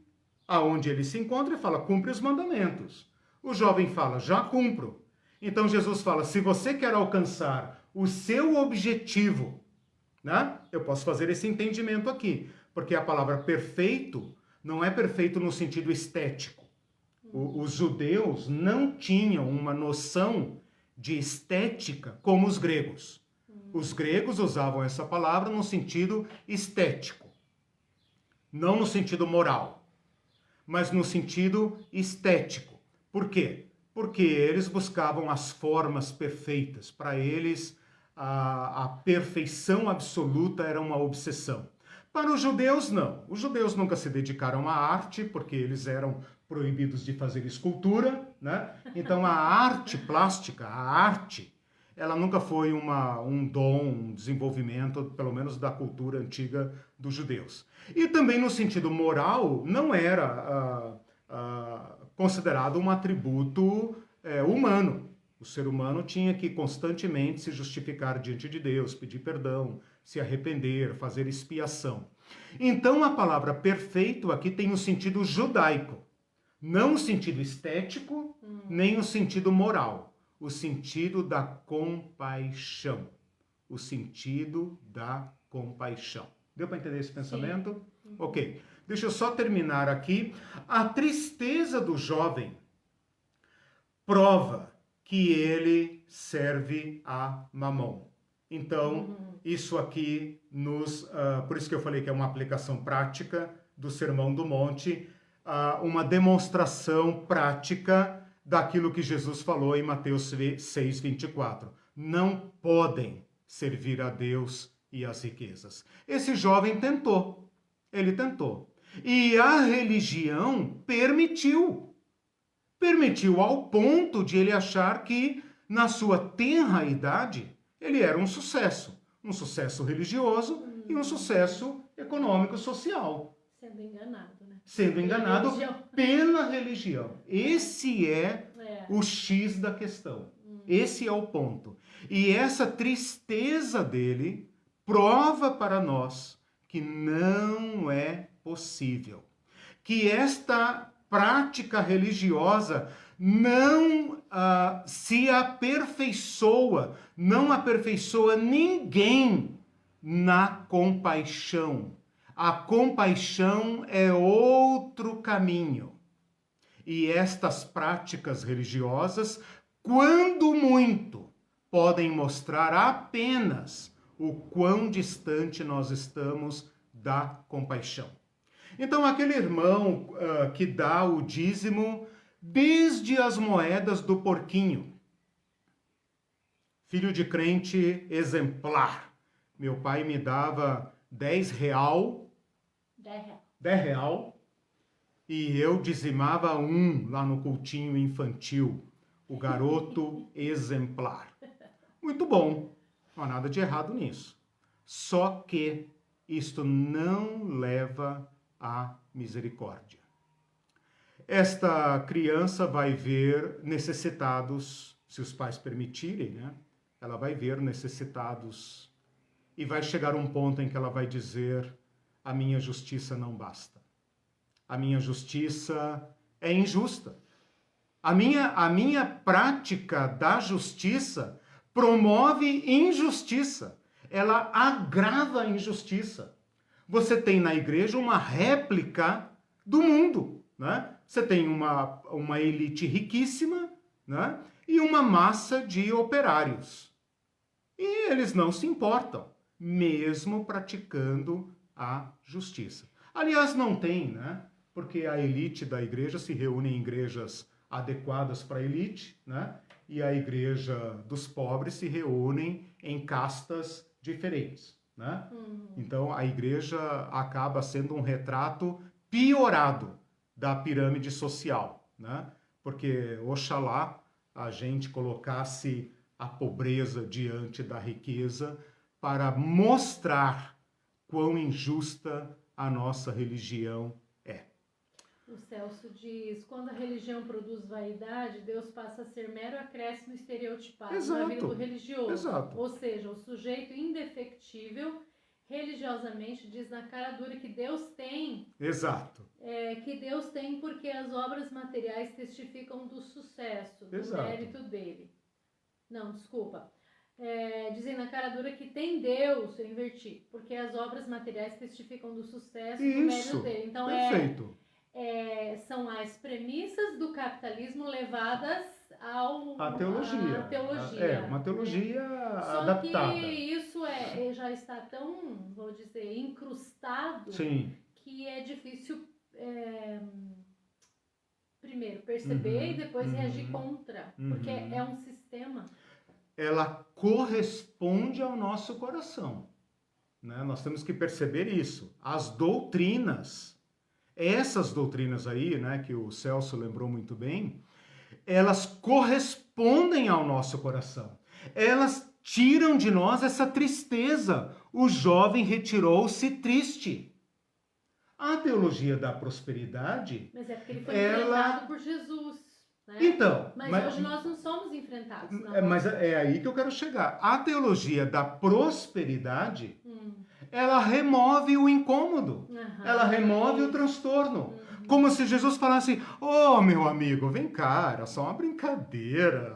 aonde ele se encontra e fala, cumpre os mandamentos. O jovem fala, já cumpro. Então Jesus fala, se você quer alcançar o seu objetivo, né? Eu posso fazer esse entendimento aqui, porque a palavra perfeito não é perfeito no sentido estético. Os judeus não tinham uma noção de estética como os gregos. Os gregos usavam essa palavra no sentido estético, não no sentido moral, mas no sentido estético. Por quê? Porque eles buscavam as formas perfeitas. Para eles, a perfeição absoluta era uma obsessão. Para os judeus, não. Os judeus nunca se dedicaram à arte, porque eles eram proibidos de fazer escultura, né? Então, a arte plástica, a arte, ela nunca foi um dom, um desenvolvimento, pelo menos da cultura antiga dos judeus. E também no sentido moral, não era considerado um atributo humano. O ser humano tinha que constantemente se justificar diante de Deus, pedir perdão, se arrepender, fazer expiação. Então a palavra perfeito aqui tem o sentido judaico, não o sentido estético, nem o sentido moral, o sentido da compaixão. O sentido da compaixão. Deu para entender esse pensamento? Sim. Ok. Deixa eu só terminar aqui. A tristeza do jovem prova que ele serve a Mamon. Então, isso aqui por isso que eu falei que é uma aplicação prática do Sermão do Monte, uma demonstração prática daquilo que Jesus falou em Mateus 6:24. Não podem servir a Deus e as riquezas. Esse jovem tentou. Ele tentou. E a religião permitiu. Permitiu ao ponto de ele achar que, na sua tenra idade, ele era um sucesso religioso e um sucesso econômico-social. Sendo enganado, né? Sendo enganado pela religião. Esse é o X da questão. Esse é o ponto. E essa tristeza dele prova para nós que não é possível. Que esta prática religiosa não se aperfeiçoa, não aperfeiçoa ninguém na compaixão. A compaixão é outro caminho. E estas práticas religiosas, quando muito, podem mostrar apenas o quão distante nós estamos da compaixão. Então, aquele irmão que dá o dízimo desde as moedas do porquinho. Filho de crente exemplar. Meu pai me dava 10 real. 10 real. E eu dizimava lá no cultinho infantil. O garoto exemplar. Muito bom. Não há nada de errado nisso. só que isto não leva à misericórdia. Esta criança vai ver necessitados, se os pais permitirem, né? Ela vai ver necessitados e vai chegar um ponto em que ela vai dizer: a minha justiça não basta. A minha justiça é injusta. A minha prática da justiça promove injustiça. Ela agrava a injustiça. Você tem na igreja uma réplica do mundo, né? Você tem uma elite riquíssima, né? E uma massa de operários. E eles não se importam, mesmo praticando a justiça. Aliás, não tem, né? Porque a elite da igreja se reúne em igrejas adequadas para a elite, né? E a igreja dos pobres se reúnem em castas diferentes, né? Então a igreja acaba sendo um retrato piorado da pirâmide social, né? Porque oxalá a gente colocasse a pobreza diante da riqueza para mostrar quão injusta a nossa religião é. O Celso diz: quando a religião produz vaidade, Deus passa a ser mero acréscimo estereotipado na vida do religioso. Exato. Ou seja, o sujeito indefectível religiosamente diz na cara dura que Deus tem. Exato. Que Deus tem porque as obras materiais testificam do sucesso, do mérito dele. Não, desculpa. Dizem na cara dura que tem Deus, eu inverti, porque as obras materiais testificam do sucesso, do mérito dele. Então, perfeito. São as premissas do capitalismo levadas à teologia. Uma teologia adaptada. Só que isso já está tão, vou dizer, incrustado. Sim. Que é difícil primeiro perceber e depois reagir contra, porque é um sistema. Ela corresponde ao nosso coração, né? Nós temos que perceber isso. As doutrinas, essas doutrinas aí, né, que o Celso lembrou muito bem, elas correspondem ao nosso coração. Elas tiram de nós essa tristeza. O jovem retirou-se triste. A teologia da prosperidade... Mas é porque ele foi enfrentado por Jesus, né? Então... Mas hoje nós não somos enfrentados. Mas é aí que eu quero chegar. A teologia da prosperidade, ela remove o incômodo. Ela remove o transtorno. Como se Jesus falasse: ô, meu amigo, vem cá, era só uma brincadeira.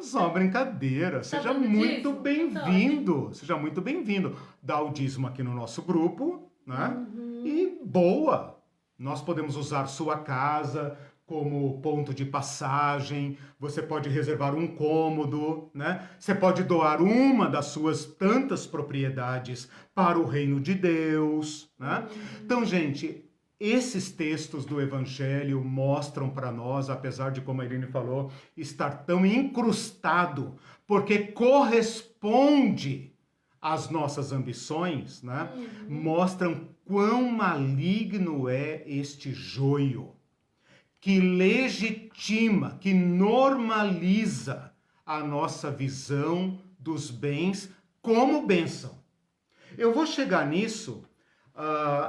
Só uma brincadeira. Seja muito bem-vindo. Seja muito bem-vindo. Dá o dízimo aqui no nosso grupo, né? E boa! Nós podemos usar sua casa como ponto de passagem, você pode reservar um cômodo, né? Você pode doar uma das suas tantas propriedades para o reino de Deus, né? Então, gente, esses textos do Evangelho mostram para nós, apesar de, como a Irene falou, estar tão incrustado, porque corresponde às nossas ambições, né? Mostram quão maligno é este joio, que legitima, que normaliza a nossa visão dos bens como bênção. Eu vou chegar nisso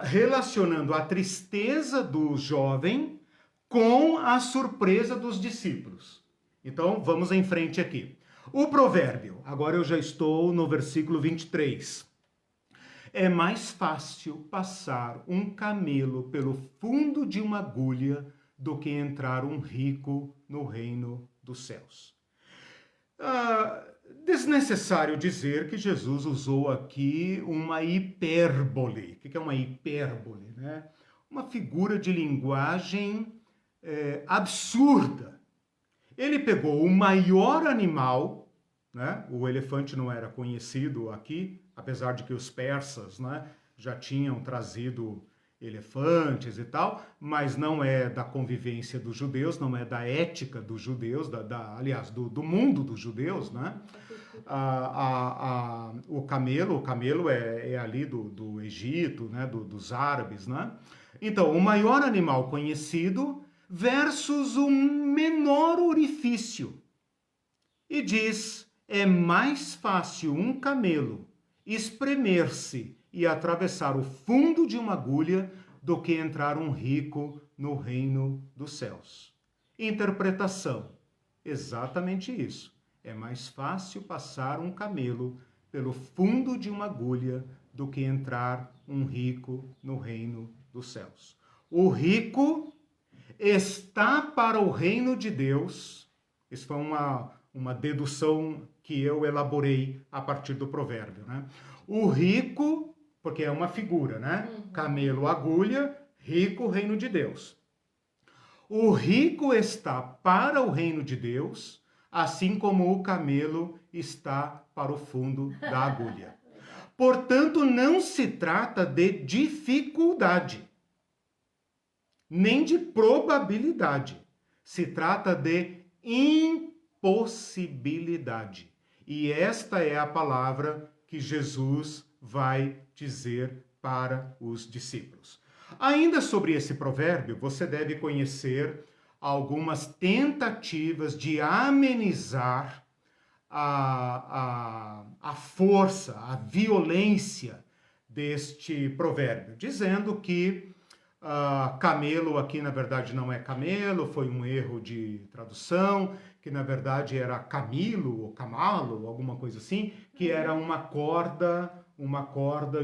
relacionando a tristeza do jovem com a surpresa dos discípulos. Então, vamos em frente aqui. O provérbio, agora eu já estou no versículo 23. É mais fácil passar um camelo pelo fundo de uma agulha do que entrar um rico no reino dos céus. Desnecessário dizer que Jesus usou aqui uma hipérbole. O que é uma hipérbole, né? Uma figura de linguagem absurda. Ele pegou o maior animal, né? O elefante não era conhecido aqui, apesar de que os persas, né, já tinham trazido elefantes e tal, mas não é da convivência dos judeus, não é da ética dos judeus, aliás, do mundo dos judeus, né? O camelo é ali do Egito, né? Dos árabes, né? Então, o maior animal conhecido versus o menor orifício. E diz: é mais fácil um camelo espremer-se e atravessar o fundo de uma agulha do que entrar um rico no reino dos céus. Interpretação: exatamente isso. É mais fácil passar um camelo pelo fundo de uma agulha do que entrar um rico no reino dos céus. O rico está para o reino de Deus. Isso foi uma dedução que eu elaborei a partir do provérbio, né? O rico, porque é uma figura, né? Camelo, agulha, rico, reino de Deus. O rico está para o reino de Deus, assim como o camelo está para o fundo da agulha. Portanto, não se trata de dificuldade, nem de probabilidade. Se trata de impossibilidade. E esta é a palavra que Jesus vai dizer para os discípulos. Ainda sobre esse provérbio, você deve conhecer algumas tentativas de amenizar a força, a violência deste provérbio, dizendo que camelo aqui na verdade não é camelo, foi um erro de tradução, que na verdade era camilo ou camalo, alguma coisa assim, que era uma corda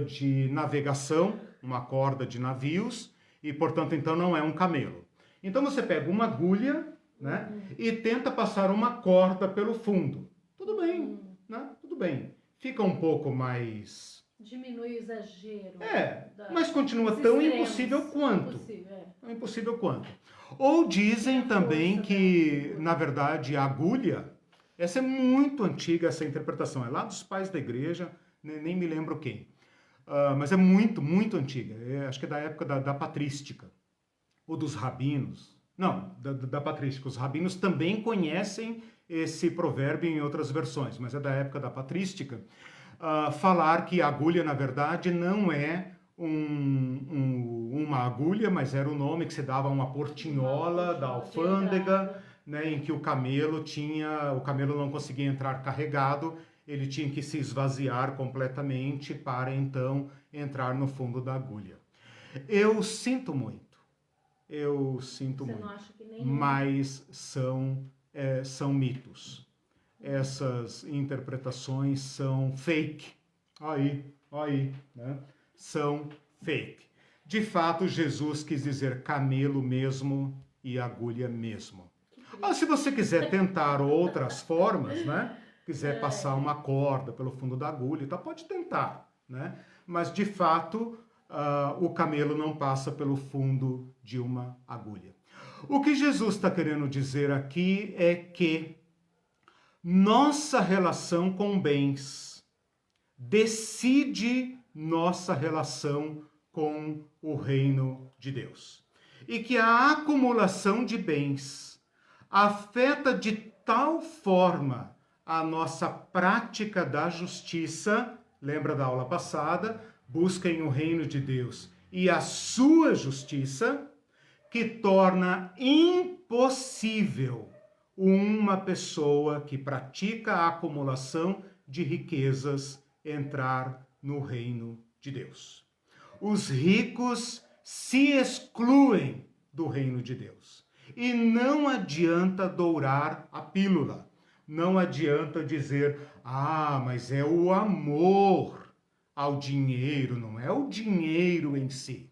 de navegação, uma corda de navios, e portanto então não é um camelo. Então você pega uma agulha, né, e tenta passar uma corda pelo fundo. Tudo bem, né? Tudo bem. Fica um pouco mais... Diminui o exagero. Mas continua tão impossível quanto. Tão impossível quanto. Ou dizem também que, na verdade, a agulha, essa é muito antiga, essa interpretação, é lá dos pais da igreja, nem me lembro quem. Mas é muito, muito antiga. Acho que é da época da patrística. Ou dos rabinos. Não, da patrística. Os rabinos também conhecem esse provérbio em outras versões, mas é da época da patrística. Falar que a agulha, na verdade, não é uma agulha, mas era o nome que se dava a uma portinhola da alfândega, né, em que o camelo não conseguia entrar carregado, ele tinha que se esvaziar completamente para então entrar no fundo da agulha. Eu sinto muito, não acha que nem mas são mitos. Essas interpretações são fake. Aí, né? São fake. De fato, Jesus quis dizer camelo mesmo e agulha mesmo. Se você quiser tentar outras formas, né? Quiser passar uma corda pelo fundo da agulha, então pode tentar, né? Mas, de fato, o camelo não passa pelo fundo de uma agulha. O que Jesus está querendo dizer aqui é que nossa relação com bens decide nossa relação com o reino de Deus. E que a acumulação de bens afeta de tal forma a nossa prática da justiça, lembra da aula passada? Busquem o reino de Deus e a sua justiça, que torna impossível uma pessoa que pratica a acumulação de riquezas entrar no reino de Deus. Os ricos se excluem do reino de Deus. E não adianta dourar a pílula. Não adianta dizer, mas é o amor ao dinheiro, não é o dinheiro em si.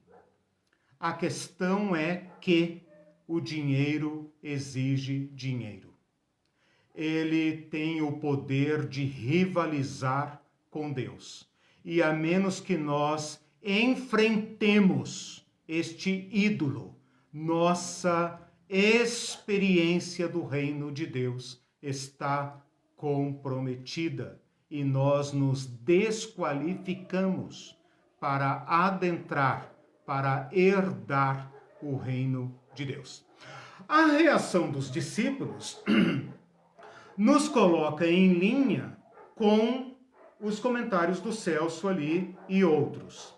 A questão é que o dinheiro exige dinheiro. Ele tem o poder de rivalizar com Deus. E a menos que nós enfrentemos este ídolo, nossa experiência do reino de Deus está comprometida e nós nos desqualificamos para adentrar, para herdar o reino de Deus. A reação dos discípulos nos coloca em linha com os comentários do Celso ali e outros.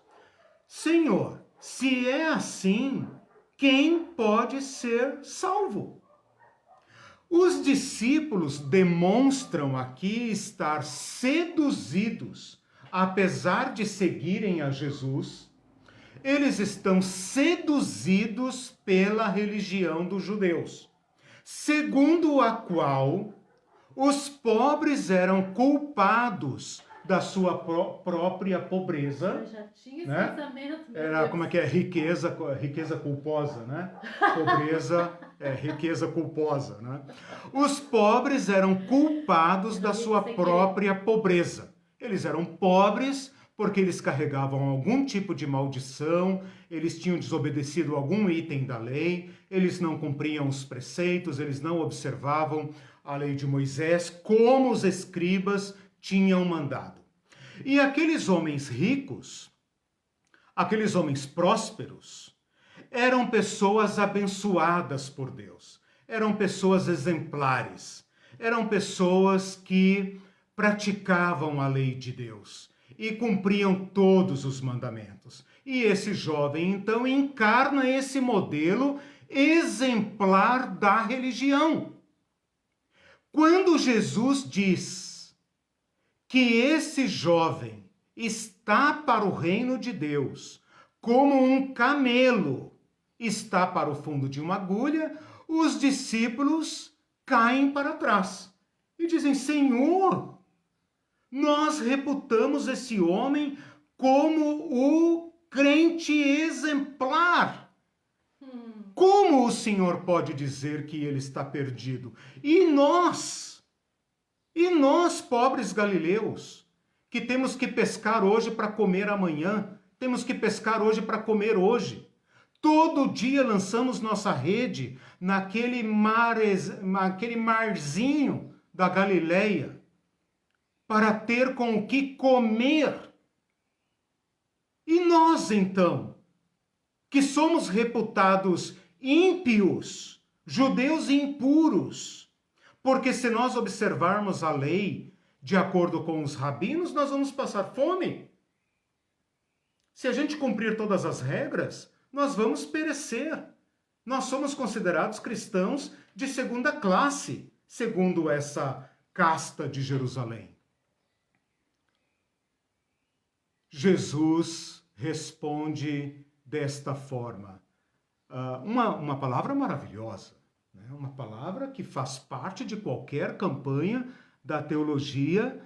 Senhor, se é assim, quem pode ser salvo? Os discípulos demonstram aqui estar seduzidos apesar de seguirem a Jesus, eles estão seduzidos pela religião dos judeus, segundo a qual os pobres eram culpados da sua própria pobreza. Eu já tinha esse né? pensamento. Era, como é que é? Riqueza culposa, né? Pobreza é riqueza culposa, né? Os pobres eram culpados da sua própria pobreza. Eles eram pobres porque eles carregavam algum tipo de maldição, eles tinham desobedecido algum item da lei, eles não cumpriam os preceitos, eles não observavam a lei de Moisés como os escribas tinham mandado. E aqueles homens ricos, aqueles homens prósperos, eram pessoas abençoadas por Deus, eram pessoas exemplares, eram pessoas que praticavam a lei de Deus e cumpriam todos os mandamentos. E esse jovem, então, encarna esse modelo exemplar da religião. Quando Jesus diz que esse jovem está para o reino de Deus como um camelo está para o fundo de uma agulha, os discípulos caem para trás e dizem: Senhor, nós reputamos esse homem como o crente exemplar. Como o Senhor pode dizer que ele está perdido? E nós, pobres galileus, que temos que pescar hoje para comer amanhã, temos que pescar hoje para comer hoje. Todo dia lançamos nossa rede naquele marzinho da Galileia para ter com o que comer. E nós, então, que somos reputados ímpios, judeus impuros, porque se nós observarmos a lei de acordo com os rabinos, nós vamos passar fome. Se a gente cumprir todas as regras, nós vamos perecer. Nós somos considerados cristãos de segunda classe, segundo essa casta de Jerusalém. Jesus responde desta forma. Uma palavra maravilhosa, né? Uma palavra que faz parte de qualquer campanha da teologia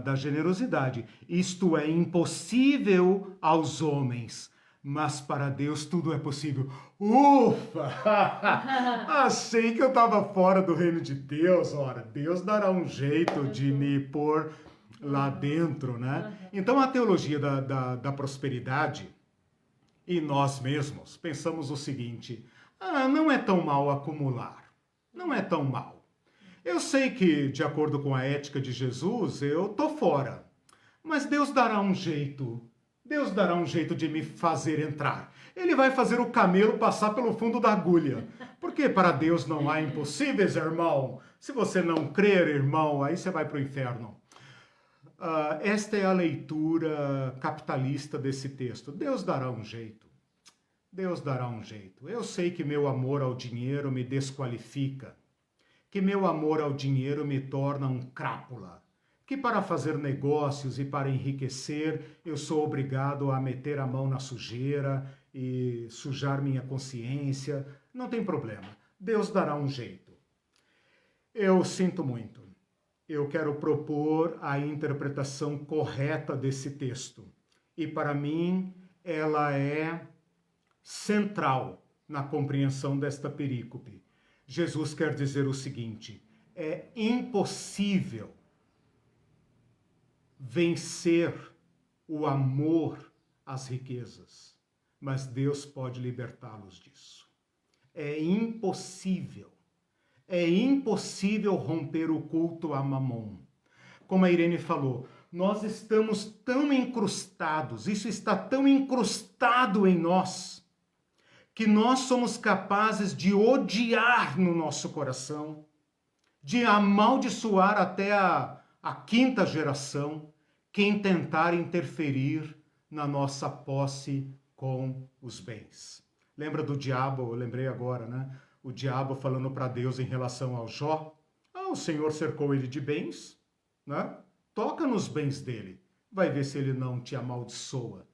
da generosidade. Isto é impossível aos homens, mas para Deus tudo é possível. Ufa! Achei que eu estava fora do reino de Deus. Ora, Deus dará um jeito de me pôr lá dentro, né? Então a teologia da prosperidade, e nós mesmos pensamos o seguinte: não é tão mal acumular, não é tão mal. Eu sei que, de acordo com a ética de Jesus, eu tô fora, mas Deus dará um jeito de me fazer entrar. Ele vai fazer o camelo passar pelo fundo da agulha, porque para Deus não há impossíveis, irmão. Se você não crer, irmão, aí você vai para o inferno. Esta é a leitura capitalista desse texto. Deus dará um jeito. Deus dará um jeito. Eu sei que meu amor ao dinheiro me desqualifica, que meu amor ao dinheiro me torna um crápula, que para fazer negócios e para enriquecer eu sou obrigado a meter a mão na sujeira e sujar minha consciência. Não tem problema. Deus dará um jeito. Eu sinto muito. Eu quero propor a interpretação correta desse texto. E para mim, ela é central na compreensão desta perícope. Jesus quer dizer o seguinte: é impossível vencer o amor às riquezas, mas Deus pode libertá-los disso. É impossível. É impossível romper o culto a Mamon. Como a Irene falou, nós estamos tão incrustados, isso está tão incrustado em nós, que nós somos capazes de odiar no nosso coração, de amaldiçoar até a quinta geração, quem tentar interferir na nossa posse com os bens. Lembra do diabo? Eu lembrei agora, né? O diabo falando para Deus em relação ao Jó. O Senhor cercou ele de bens, né? toca nos bens dele, vai ver se ele não te amaldiçoa.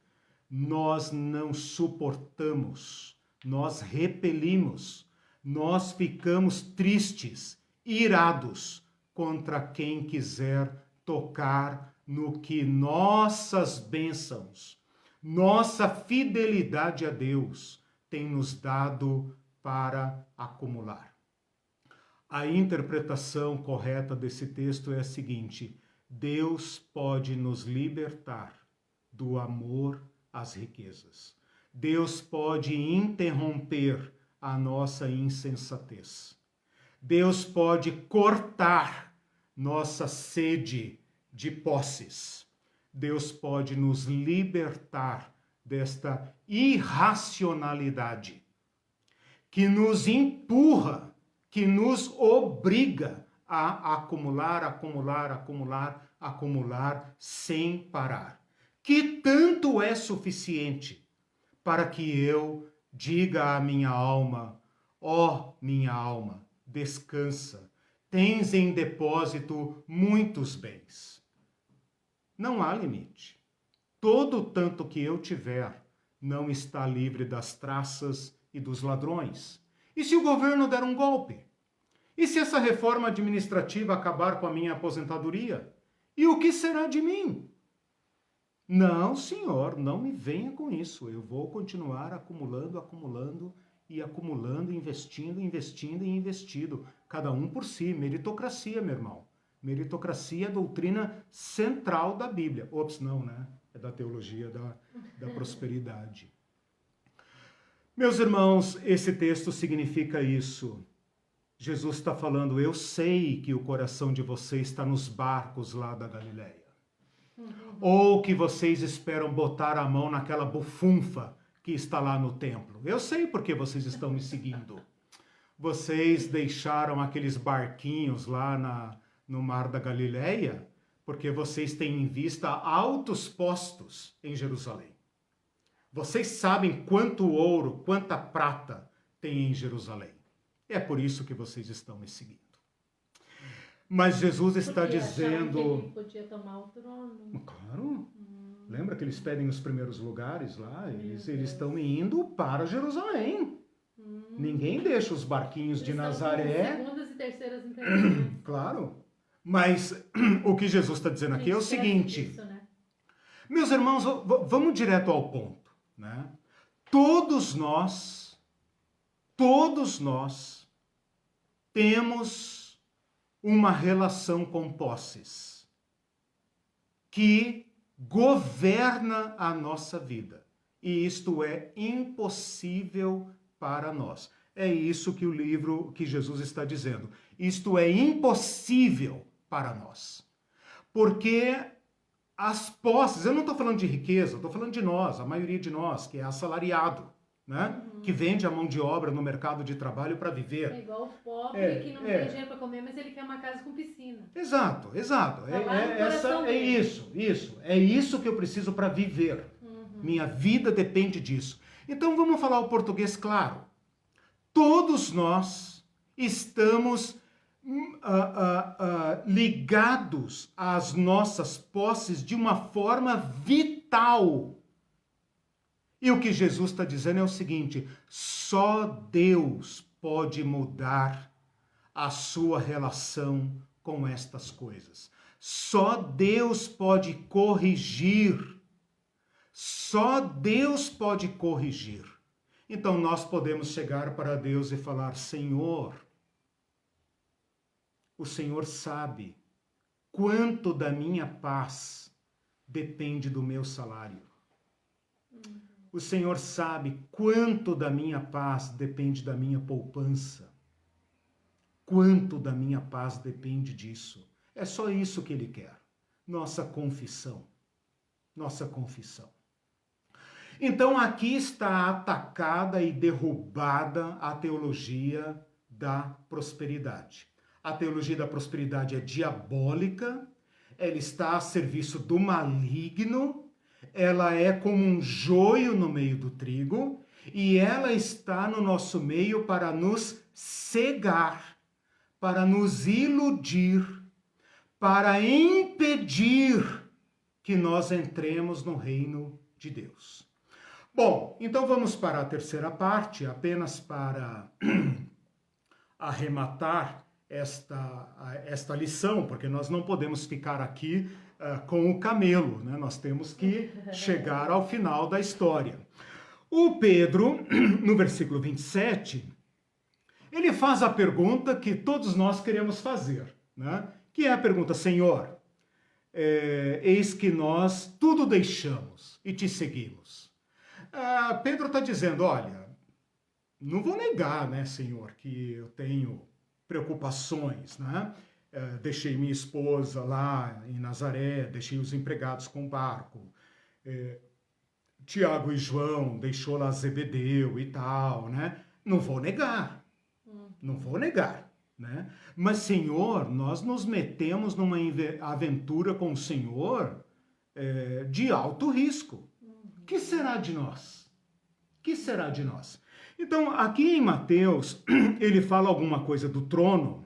Nós não suportamos, nós repelimos, nós ficamos tristes, irados contra quem quiser tocar no que nossas bênçãos, nossa fidelidade a Deus tem nos dado para acumular. A interpretação correta desse texto é a seguinte: Deus pode nos libertar do amor às riquezas. Deus pode interromper a nossa insensatez. Deus pode cortar nossa sede de posses. Deus pode nos libertar desta irracionalidade que nos empurra, que nos obriga a acumular sem parar. Que tanto é suficiente para que eu diga à minha alma: ó, minha alma, descansa, tens em depósito muitos bens. Não há limite. Todo o tanto que eu tiver não está livre das traças e dos ladrões. E se o governo der um golpe? E se essa reforma administrativa acabar com a minha aposentadoria? E o que será de mim? Não, senhor, não me venha com isso. Eu vou continuar acumulando, investindo. Cada um por si. Meritocracia, meu irmão. Meritocracia é a doutrina central da Bíblia. Ops, não, né? É da teologia da prosperidade. Meus irmãos, esse texto significa isso. Jesus está falando: eu sei que o coração de vocês está nos barcos lá da Galileia. Ou que vocês esperam botar a mão naquela bufunfa que está lá no templo. Eu sei porque vocês estão me seguindo. Vocês deixaram aqueles barquinhos lá no mar da Galileia porque vocês têm em vista altos postos em Jerusalém. Vocês sabem quanto ouro, quanta prata tem em Jerusalém. É por isso que vocês estão me seguindo. Mas Jesus está dizendo... Que ele podia tomar o trono. Claro. Lembra que eles pedem os primeiros lugares lá? Eles estão indo para Jerusalém. Ninguém deixa os barquinhos de Nazaré... Segundas e terceiras intenções. Claro. Mas o que Jesus está dizendo aqui é o seguinte... Disso, né? Meus irmãos, vamos direto ao ponto, né? Todos nós temos uma relação com posses que governa a nossa vida. E isto é impossível para nós. É isso que o livro, que Jesus está dizendo. Isto é impossível para nós. Porque as posses, eu não estou falando de riqueza, estou falando de nós, a maioria de nós, que é assalariado, né? Que vende a mão de obra no mercado de trabalho para viver. É igual o pobre que não tem dinheiro para comer, mas ele quer uma casa com piscina. Exato. É isso que eu preciso para viver. Minha vida depende disso. Então vamos falar o português claro. Todos nós estamos ligados às nossas posses de uma forma vital. E o que Jesus está dizendo é o seguinte: só Deus pode mudar a sua relação com estas coisas. Só Deus pode corrigir. Só Deus pode corrigir. Então nós podemos chegar para Deus e falar: Senhor, o Senhor sabe quanto da minha paz depende do meu salário. O Senhor sabe quanto da minha paz depende da minha poupança. Quanto da minha paz depende disso. É só isso que Ele quer. Nossa confissão. Nossa confissão. Então aqui está atacada e derrubada a teologia da prosperidade. A teologia da prosperidade é diabólica, ela está a serviço do maligno, ela é como um joio no meio do trigo e ela está no nosso meio para nos cegar, para nos iludir, para impedir que nós entremos no reino de Deus. Bom, então vamos para a terceira parte, apenas para arrematar esta lição, porque nós não podemos ficar aqui com o camelo, né? Nós temos que chegar ao final da história. O Pedro, no versículo 27, ele faz a pergunta que todos nós queremos fazer, né? Que é a pergunta: Senhor, eis que nós tudo deixamos e te seguimos. Pedro está dizendo, olha, não vou negar, né, Senhor, que eu tenho preocupações, né? Deixei minha esposa lá em Nazaré, deixei os empregados com o barco, Tiago e João deixou lá Zebedeu e tal, né? Não vou negar, né? Mas, Senhor, nós nos metemos numa aventura com o Senhor de alto risco. Que será de nós? Que será de nós? Então, aqui em Mateus, ele fala alguma coisa do trono,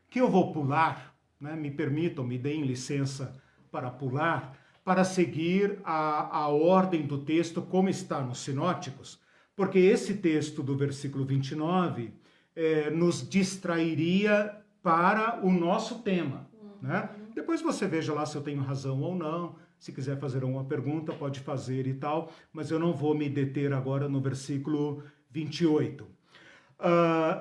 que eu vou pular, né? Me permitam, me deem licença para pular, para seguir a ordem do texto como está nos sinóticos, porque esse texto do versículo 29 nos distrairia para o nosso tema, né? Depois você veja lá se eu tenho razão ou não. Se quiser fazer alguma pergunta, pode fazer e tal, mas eu não vou me deter agora no versículo 28.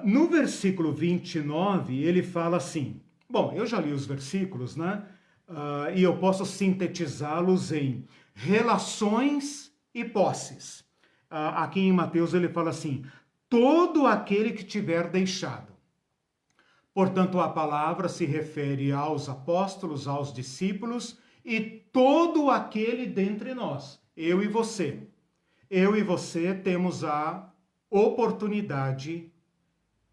No versículo 29, ele fala assim, bom, eu já li os versículos, né? E eu posso sintetizá-los em relações e posses. Aqui em Mateus ele fala assim, todo aquele que tiver deixado. Portanto, a palavra se refere aos apóstolos, aos discípulos, e todo aquele dentre nós, eu e você. Eu e você temos a oportunidade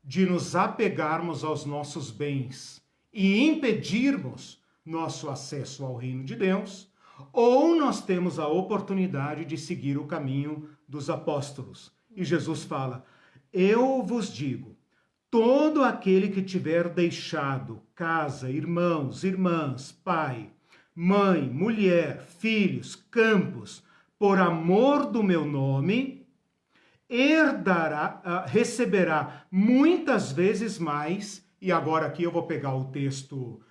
de nos apegarmos aos nossos bens e impedirmos nosso acesso ao reino de Deus, ou nós temos a oportunidade de seguir o caminho dos apóstolos. E Jesus fala, eu vos digo, todo aquele que tiver deixado casa, irmãos, irmãs, pai, mãe, mulher, filhos, campos, por amor do meu nome, receberá muitas vezes mais, e agora aqui eu vou pegar o texto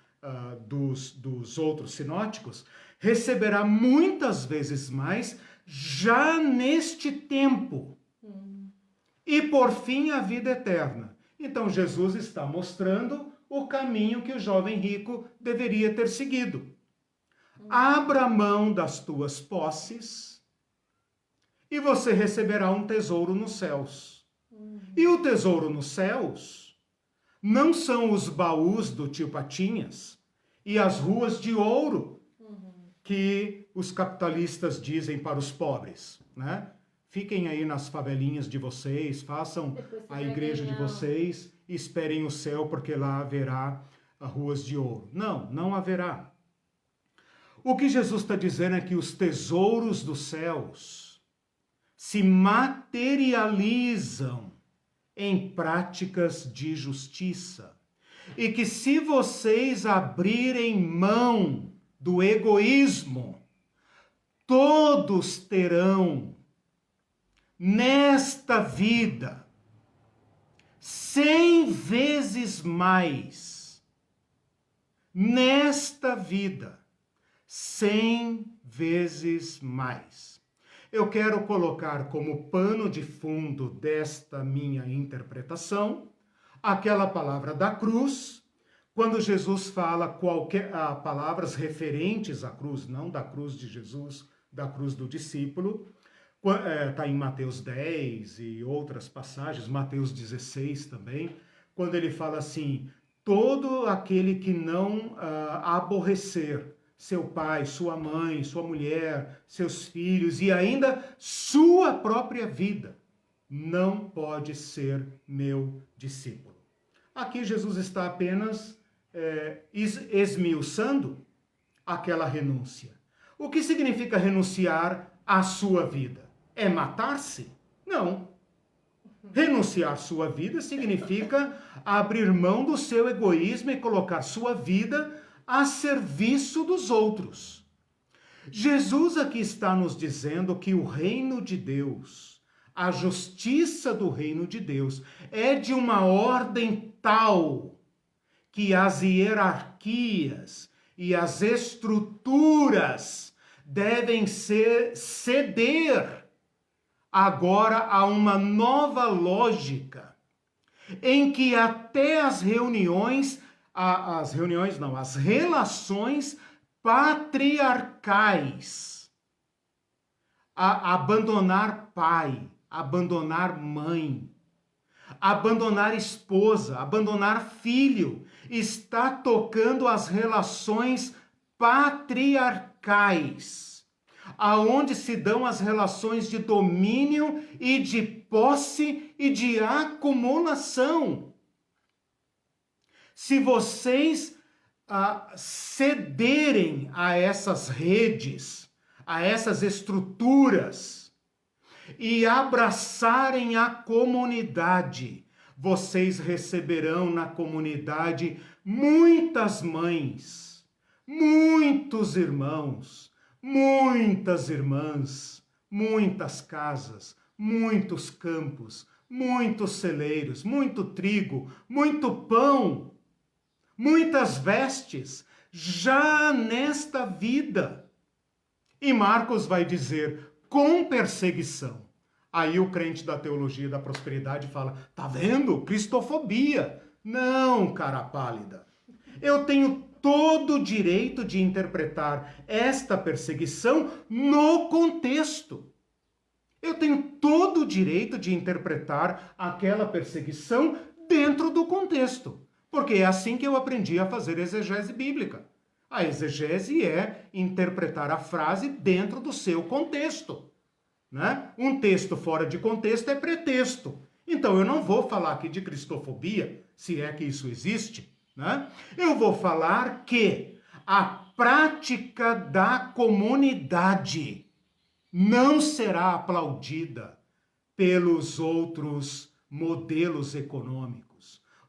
dos outros sinóticos, receberá muitas vezes mais já neste tempo, e por fim a vida eterna. Então Jesus está mostrando o caminho que o jovem rico deveria ter seguido. Abra mão das tuas posses e você receberá um tesouro nos céus. E o tesouro nos céus não são os baús do tio Patinhas e as ruas de ouro que os capitalistas dizem para os pobres, né? Fiquem aí nas favelinhas de vocês, façam a igreja de vocês e esperem o céu, porque lá haverá ruas de ouro. Não, não haverá. O que Jesus está dizendo é que os tesouros dos céus se materializam em práticas de justiça. E que se vocês abrirem mão do egoísmo, todos terão nesta vida 100 vezes mais. Nesta vida, 100 vezes mais. Eu quero colocar como pano de fundo desta minha interpretação aquela palavra da cruz, quando Jesus fala palavras referentes à cruz, não da cruz de Jesus, da cruz do discípulo. Está em Mateus 10 e outras passagens, Mateus 16 também, quando ele fala assim, todo aquele que não aborrecer seu pai, sua mãe, sua mulher, seus filhos e ainda sua própria vida, não pode ser meu discípulo. Aqui Jesus está apenas esmiuçando aquela renúncia. O que significa renunciar à sua vida? É matar-se? Não. Renunciar sua vida significa abrir mão do seu egoísmo e colocar sua vida a serviço dos outros. Jesus aqui está nos dizendo que o reino de Deus, a justiça do reino de Deus, é de uma ordem tal que as hierarquias e as estruturas devem ceder agora a uma nova lógica, em que até as relações patriarcais, abandonar pai, abandonar mãe, abandonar esposa, abandonar filho, está tocando as relações patriarcais, aonde se dão as relações de domínio e de posse e de acumulação. Se vocês cederem a essas redes, a essas estruturas e abraçarem a comunidade, vocês receberão na comunidade muitas mães, muitos irmãos, muitas irmãs, muitas casas, muitos campos, muitos celeiros, muito trigo, muito pão, muitas vestes, já nesta vida. E Marcos vai dizer, com perseguição. Aí o crente da teologia da prosperidade fala, tá vendo? Cristofobia. Não, cara pálida. Eu tenho todo o direito de interpretar esta perseguição no contexto. Eu tenho todo o direito de interpretar aquela perseguição dentro do contexto. Porque é assim que eu aprendi a fazer exegese bíblica. A exegese é interpretar a frase dentro do seu contexto, né? Um texto fora de contexto é pretexto. Então eu não vou falar aqui de cristofobia, se é que isso existe, né? Eu vou falar que a prática da comunidade não será aplaudida pelos outros modelos econômicos.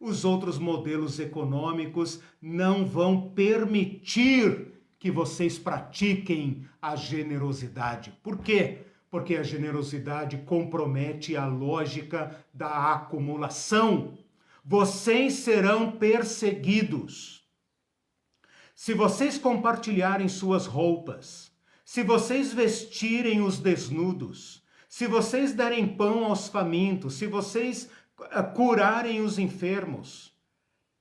Os outros modelos econômicos não vão permitir que vocês pratiquem a generosidade. Por quê? Porque a generosidade compromete a lógica da acumulação. Vocês serão perseguidos. Se vocês compartilharem suas roupas, se vocês vestirem os desnudos, se vocês derem pão aos famintos, se vocês curarem os enfermos,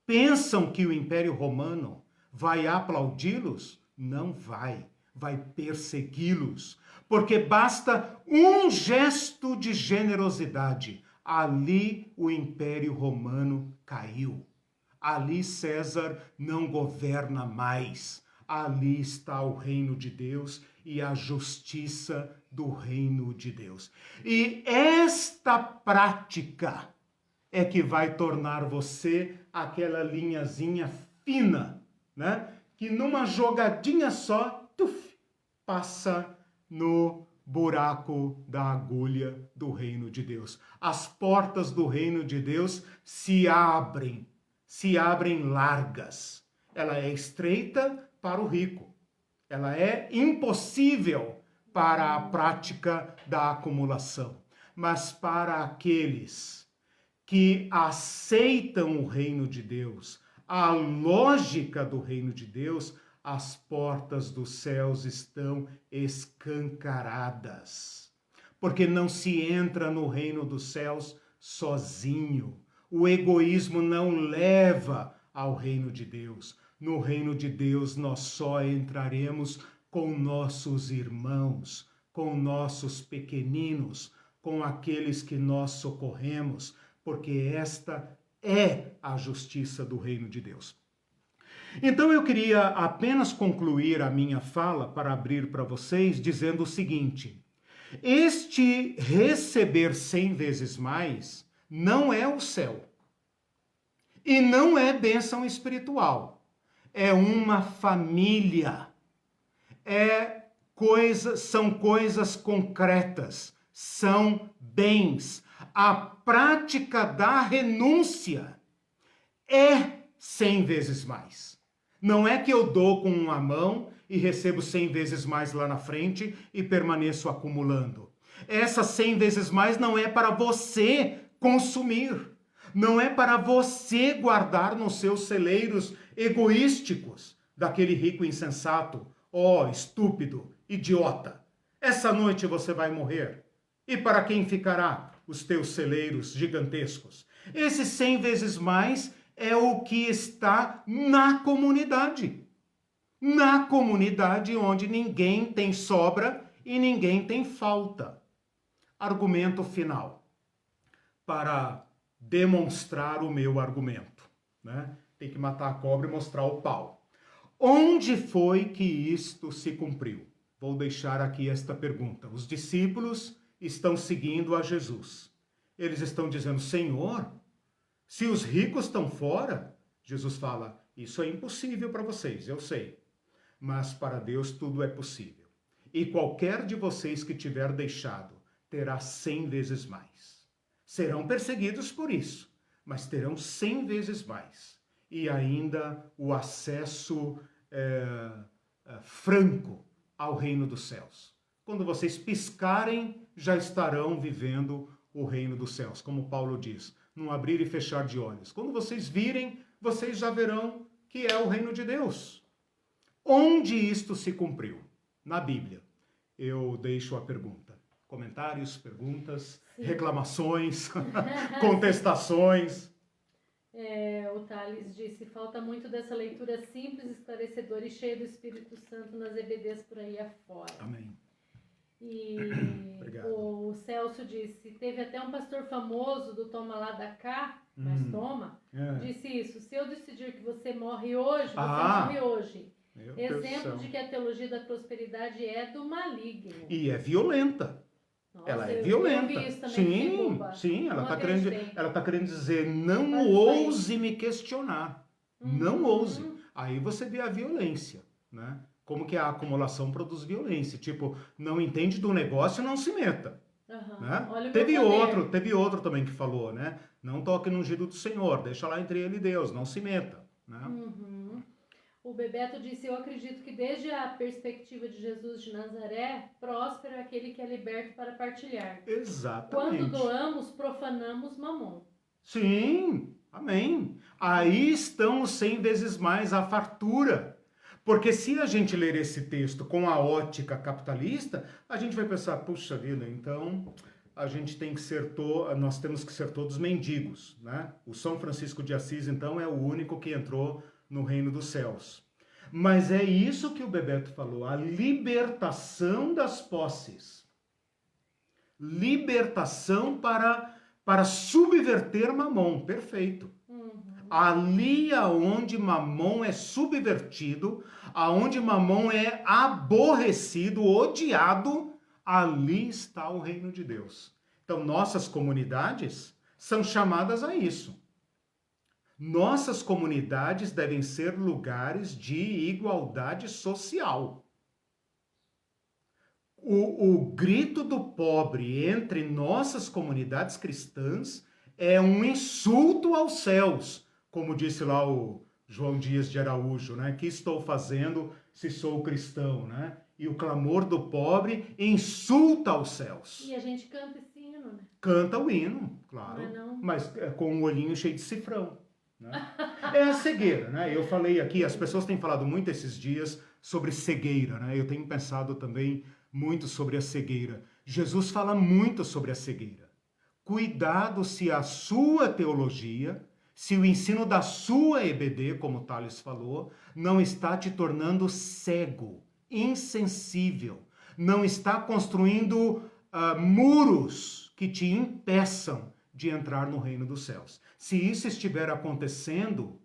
pensam que o Império Romano vai aplaudi-los? Não vai, vai persegui-los, porque basta um gesto de generosidade. Ali o Império Romano caiu. Ali César não governa mais. Ali está o reino de Deus e a justiça do reino de Deus. E esta prática é que vai tornar você aquela linhazinha fina, né? Que numa jogadinha só, passa no buraco da agulha do reino de Deus. As portas do reino de Deus se abrem largas. Ela é estreita para o rico. Ela é impossível para a prática da acumulação. Mas para aqueles que aceitam o reino de Deus, a lógica do reino de Deus, as portas dos céus estão escancaradas. Porque não se entra no reino dos céus sozinho. O egoísmo não leva ao reino de Deus. No reino de Deus nós só entraremos com nossos irmãos, com nossos pequeninos, com aqueles que nós socorremos, porque esta é a justiça do reino de Deus. Então eu queria apenas concluir a minha fala para abrir para vocês dizendo o seguinte: este receber 100 vezes mais não é o céu e não é bênção espiritual, é uma família, são coisas concretas, são bens. A prática da renúncia é 100 vezes mais. Não é que eu dou com uma mão e recebo 100 vezes mais lá na frente e permaneço acumulando. Essas 100 vezes mais não é para você consumir. Não é para você guardar nos seus celeiros egoísticos daquele rico insensato. Oh, estúpido, idiota. Essa noite você vai morrer. E para quem ficará os teus celeiros gigantescos? Esses 100 vezes mais é o que está na comunidade. Na comunidade onde ninguém tem sobra e ninguém tem falta. Argumento final. Para demonstrar o meu argumento, né? Tem que matar a cobra e mostrar o pau. Onde foi que isto se cumpriu? Vou deixar aqui esta pergunta. Os discípulos estão seguindo a Jesus. Eles estão dizendo, Senhor, se os ricos estão fora, Jesus fala, isso é impossível para vocês, eu sei. Mas para Deus tudo é possível. E qualquer de vocês que tiver deixado, terá 100 vezes mais. Serão perseguidos por isso, mas terão 100 vezes mais. E ainda o acesso franco ao reino dos céus. Quando vocês piscarem, já estarão vivendo o reino dos céus, como Paulo diz, num abrir e fechar de olhos. Quando vocês virem, vocês já verão que é o reino de Deus. Onde isto se cumpriu? Na Bíblia. Eu deixo a pergunta. Comentários, perguntas, sim, reclamações, contestações. O Thales disse, falta muito dessa leitura simples, esclarecedora e cheia do Espírito Santo nas EBDs por aí afora. Amém. E o Celso disse, teve até um pastor famoso do Toma Lá da Cá, mas toma, disse isso, se eu decidir que você morre hoje, você morre hoje. Exemplo de que a teologia da prosperidade é do maligno. E é violenta. Nossa, ela é violenta. Eu vi isso também, sim, ela está querendo dizer, não ouse me questionar. Não ouse. Aí você vê a violência, né? Como que a acumulação produz violência. Tipo, não entende do negócio, não se meta. Né? Teve outro também que falou, né? Não toque no ungido do Senhor, deixa lá entre ele e Deus, não se meta. Né? O Bebeto disse, eu acredito que desde a perspectiva de Jesus de Nazaré, próspero é aquele que é liberto para partilhar. Exatamente. Quando doamos, profanamos mamon. Sim, amém. Aí estão os 100 vezes mais a fartura. Porque se a gente ler esse texto com a ótica capitalista, a gente vai pensar, puxa vida, então a gente tem que ser nós temos que ser todos mendigos, né? O São Francisco de Assis, então, é o único que entrou no reino dos céus. Mas é isso que o Bebeto falou, a libertação das posses. Libertação para subverter Mamon, perfeito. Ali aonde Mamon é subvertido, aonde Mamon é aborrecido, odiado, ali está o reino de Deus. Então, nossas comunidades são chamadas a isso. Nossas comunidades devem ser lugares de igualdade social. O grito do pobre entre nossas comunidades cristãs é um insulto aos céus, como disse lá o João Dias de Araújo, né? Que estou fazendo se sou cristão, né? E o clamor do pobre insulta aos céus. E a gente canta esse hino, né? Canta o hino, claro, mas com um olhinho cheio de cifrão. Né? É a cegueira, né? Eu falei aqui, as pessoas têm falado muito esses dias sobre cegueira, né? Eu tenho pensado também muito sobre a cegueira. Jesus fala muito sobre a cegueira. Cuidado se a sua teologia, se o ensino da sua EBD, como o Thales falou, não está te tornando cego, insensível, não está construindo muros que te impeçam de entrar no reino dos céus. Se isso estiver acontecendo,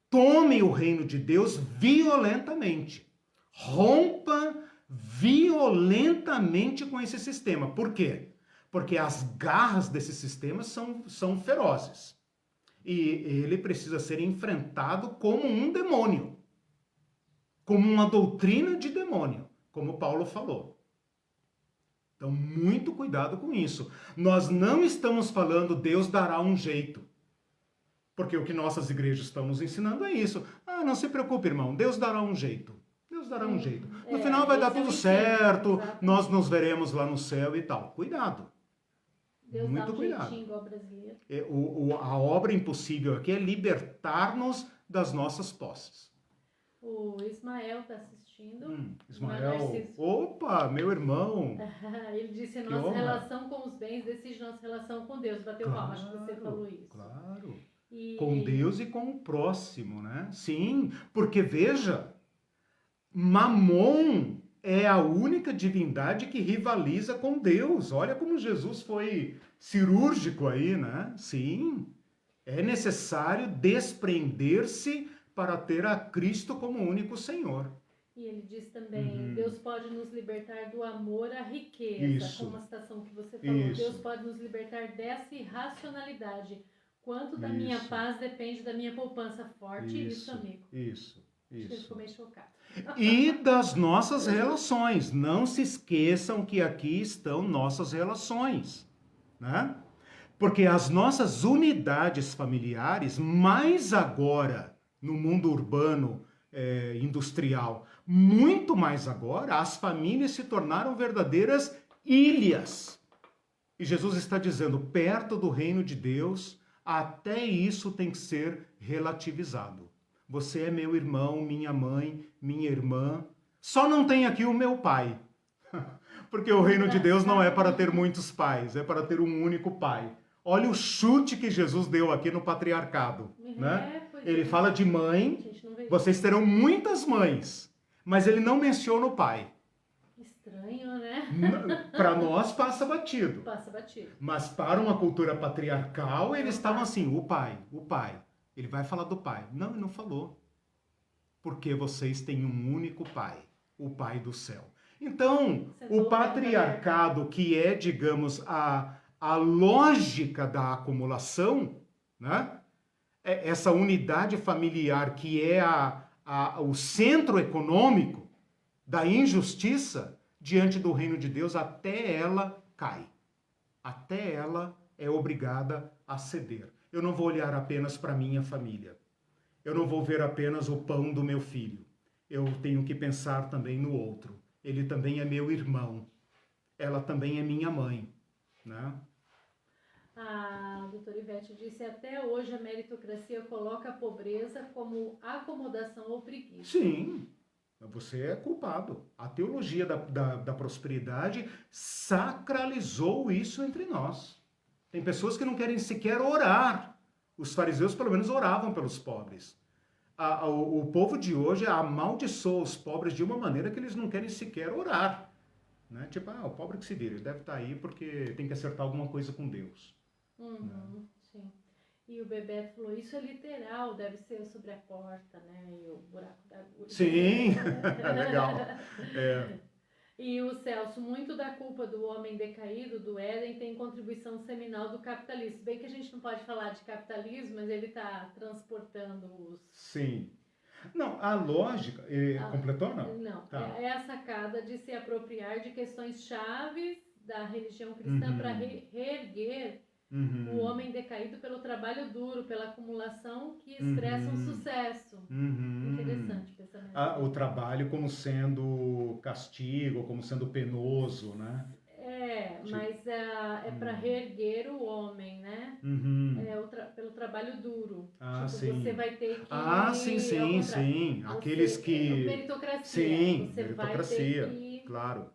tome o reino de Deus violentamente. Rompa violentamente com esse sistema. Por quê? Porque as garras desse sistema são ferozes. E ele precisa ser enfrentado como um demônio. Como uma doutrina de demônio, como Paulo falou. Então, muito cuidado com isso. Nós não estamos falando Deus dará um jeito. Porque o que nossas igrejas estão nos ensinando é isso. Ah, não se preocupe, irmão, Deus dará um jeito. Deus dará um jeito. No final vai dar tudo certo, nós nos veremos lá no céu e tal. Cuidado. Deus muito dá um cuidado. Jeitinho igual brasileiro. A obra impossível aqui é libertar-nos das nossas posses. O Ismael está assistindo. Ismael, opa, meu irmão. Ele disse, nossa relação com os bens decide nossa relação com Deus. Bateu palma, acho que você falou isso. Claro. Com Deus e com o próximo, né? Sim, porque veja, Mamon é a única divindade que rivaliza com Deus. Olha como Jesus foi cirúrgico aí, né? Sim, é necessário desprender-se para ter a Cristo como único Senhor. E ele diz também, Deus pode nos libertar do amor à riqueza, como uma citação que você falou. Deus pode nos libertar dessa irracionalidade. Quanto da minha paz depende da minha poupança. Forte isso, amigo. Isso. Ele ficou meio chocado. E das nossas relações. Não se esqueçam que aqui estão nossas relações, né? Porque as nossas unidades familiares, mais agora no mundo urbano, industrial, muito mais agora, as famílias se tornaram verdadeiras ilhas. E Jesus está dizendo, perto do reino de Deus, até isso tem que ser relativizado. Você é meu irmão, minha mãe, minha irmã. Só não tem aqui o meu pai. Porque o reino de Deus não é para ter muitos pais, é para ter um único pai. Olha o chute que Jesus deu aqui no patriarcado, né? Ele fala de mãe, vocês terão muitas mães, mas ele não menciona o pai. Estranho, né? Para nós passa batido. Passa batido. Mas para uma cultura patriarcal, eles estavam assim, o pai. Ele vai falar do pai. Não, ele não falou. Porque vocês têm um único pai, o pai do céu. Então, o patriarcado, que é, digamos, a lógica da acumulação, né? Essa unidade familiar que é o centro econômico da injustiça, diante do reino de Deus, até ela cai. Até ela é obrigada a ceder. Eu não vou olhar apenas para a minha família. Eu não vou ver apenas o pão do meu filho. Eu tenho que pensar também no outro. Ele também é meu irmão. Ela também é minha mãe, né? A doutora Ivete disse, até hoje a meritocracia coloca a pobreza como acomodação ou preguiça. Sim, você é culpado. A teologia da prosperidade sacralizou isso entre nós. Tem pessoas que não querem sequer orar. Os fariseus, pelo menos, oravam pelos pobres. O povo de hoje amaldiçoa os pobres de uma maneira que eles não querem sequer orar. Né? Tipo, o pobre que se vira, ele deve estar aí porque tem que acertar alguma coisa com Deus. Sim. E o Bebeto falou, isso é literal, deve ser sobre a porta, né? E o buraco da agulha. Sim, legal. E o Celso, muito da culpa do homem decaído, do Éden, tem contribuição seminal do capitalismo. Bem que a gente não pode falar de capitalismo, mas ele está transportando os... Sim. Não, a lógica... completou ou não? Não. Tá. É a sacada de se apropriar de questões chaves da religião cristã para reerguer o homem decaído pelo trabalho duro, pela acumulação que expressa um sucesso. Interessante o pensamento. O trabalho como sendo castigo, como sendo penoso, né? Mas é para reerguer o homem, né? Pelo trabalho duro. Sim. Você vai ter que... Sim. Aqueles que... Meritocracia. Sim, você meritocracia. Vai ter que... Claro.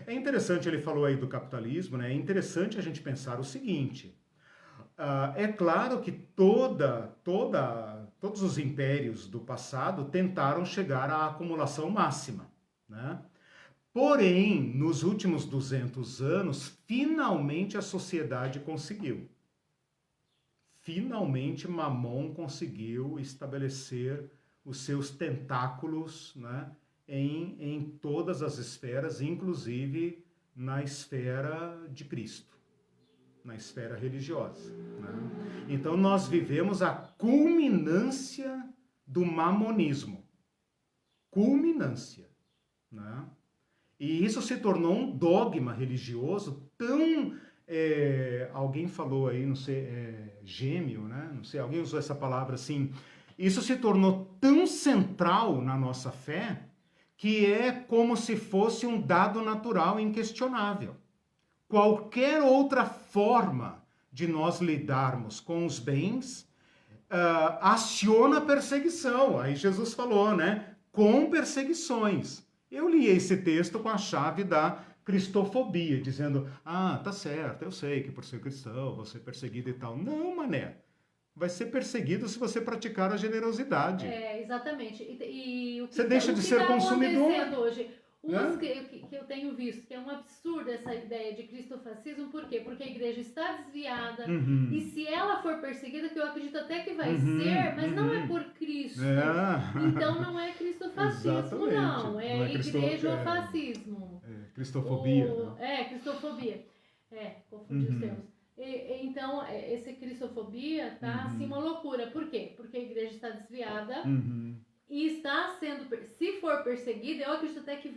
É interessante, ele falou aí do capitalismo, né? É interessante a gente pensar o seguinte. É claro que todos os impérios do passado tentaram chegar à acumulação máxima, né? Porém, nos últimos 200 anos, finalmente a sociedade conseguiu. Finalmente, Mamon conseguiu estabelecer os seus tentáculos, né? Em todas as esferas, inclusive na esfera de Cristo, na esfera religiosa. Né? Então nós vivemos a culminância do mamonismo. Culminância. Né? E isso se tornou um dogma religioso tão alguém falou aí, não sei, gêmeo, né? Não sei, alguém usou essa palavra assim. Isso se tornou tão central na nossa fé que é como se fosse um dado natural inquestionável. Qualquer outra forma de nós lidarmos com os bens aciona perseguição. Aí Jesus falou, né? Com perseguições. Eu li esse texto com a chave da cristofobia, dizendo, tá certo, eu sei que por ser cristão vou ser perseguido e tal. Não, mané. Vai ser perseguido se você praticar a generosidade. Exatamente. E o que você deixa de ser consumidor. Hoje, que eu tenho visto, que é um absurdo essa ideia de cristofascismo, por quê? Porque a igreja está desviada, e se ela for perseguida, que eu acredito até que vai ser, mas não é por Cristo. Então não é cristofascismo, não. É igreja-fascismo. Cristofobia. Cristofobia. Confundi os termos. Então, essa cristofobia tá assim uma loucura. Por quê? Porque a igreja está desviada e está sendo, se for perseguida, eu acredito até que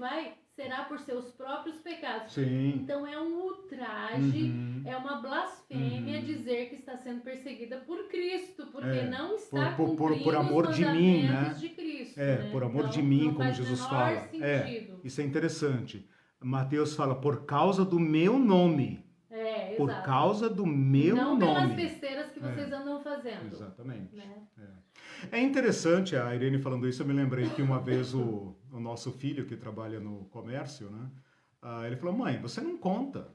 será por seus próprios pecados. Sim. Então é um ultraje, é uma blasfêmia dizer que está sendo perseguida por Cristo, porque não está cumprindo por amor os de mim, né? de Cristo. Né? Por amor então, de mim, como Jesus fala. Sentido. Isso é interessante. Mateus fala, por causa do meu nome. Por exato. Causa do meu nome. Não pelas besteiras que vocês andam fazendo. Exatamente. Né? É interessante, a Irene falando isso, eu me lembrei que uma vez o nosso filho, que trabalha no comércio, né? Ele falou, mãe, você não conta.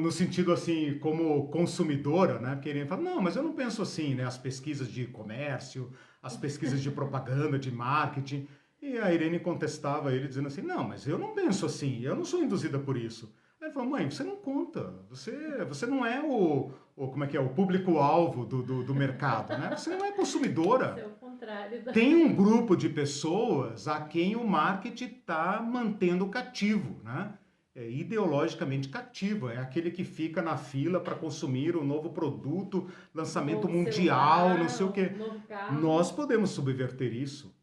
No sentido assim, como consumidora, né? Porque a Irene fala, não, mas eu não penso assim, né? As pesquisas de comércio, as pesquisas de propaganda, de marketing. E a Irene contestava ele dizendo assim, não, mas eu não penso assim, eu não sou induzida por isso. Aí ele falou, mãe, você não conta, você não é o público-alvo do mercado, né? Você não é consumidora. É o contrário. Tem um grupo de pessoas a quem o marketing está mantendo cativo, né? Ideologicamente cativo, é aquele que fica na fila para consumir o novo produto, lançamento mundial, celular, não sei o quê. Nós podemos subverter isso.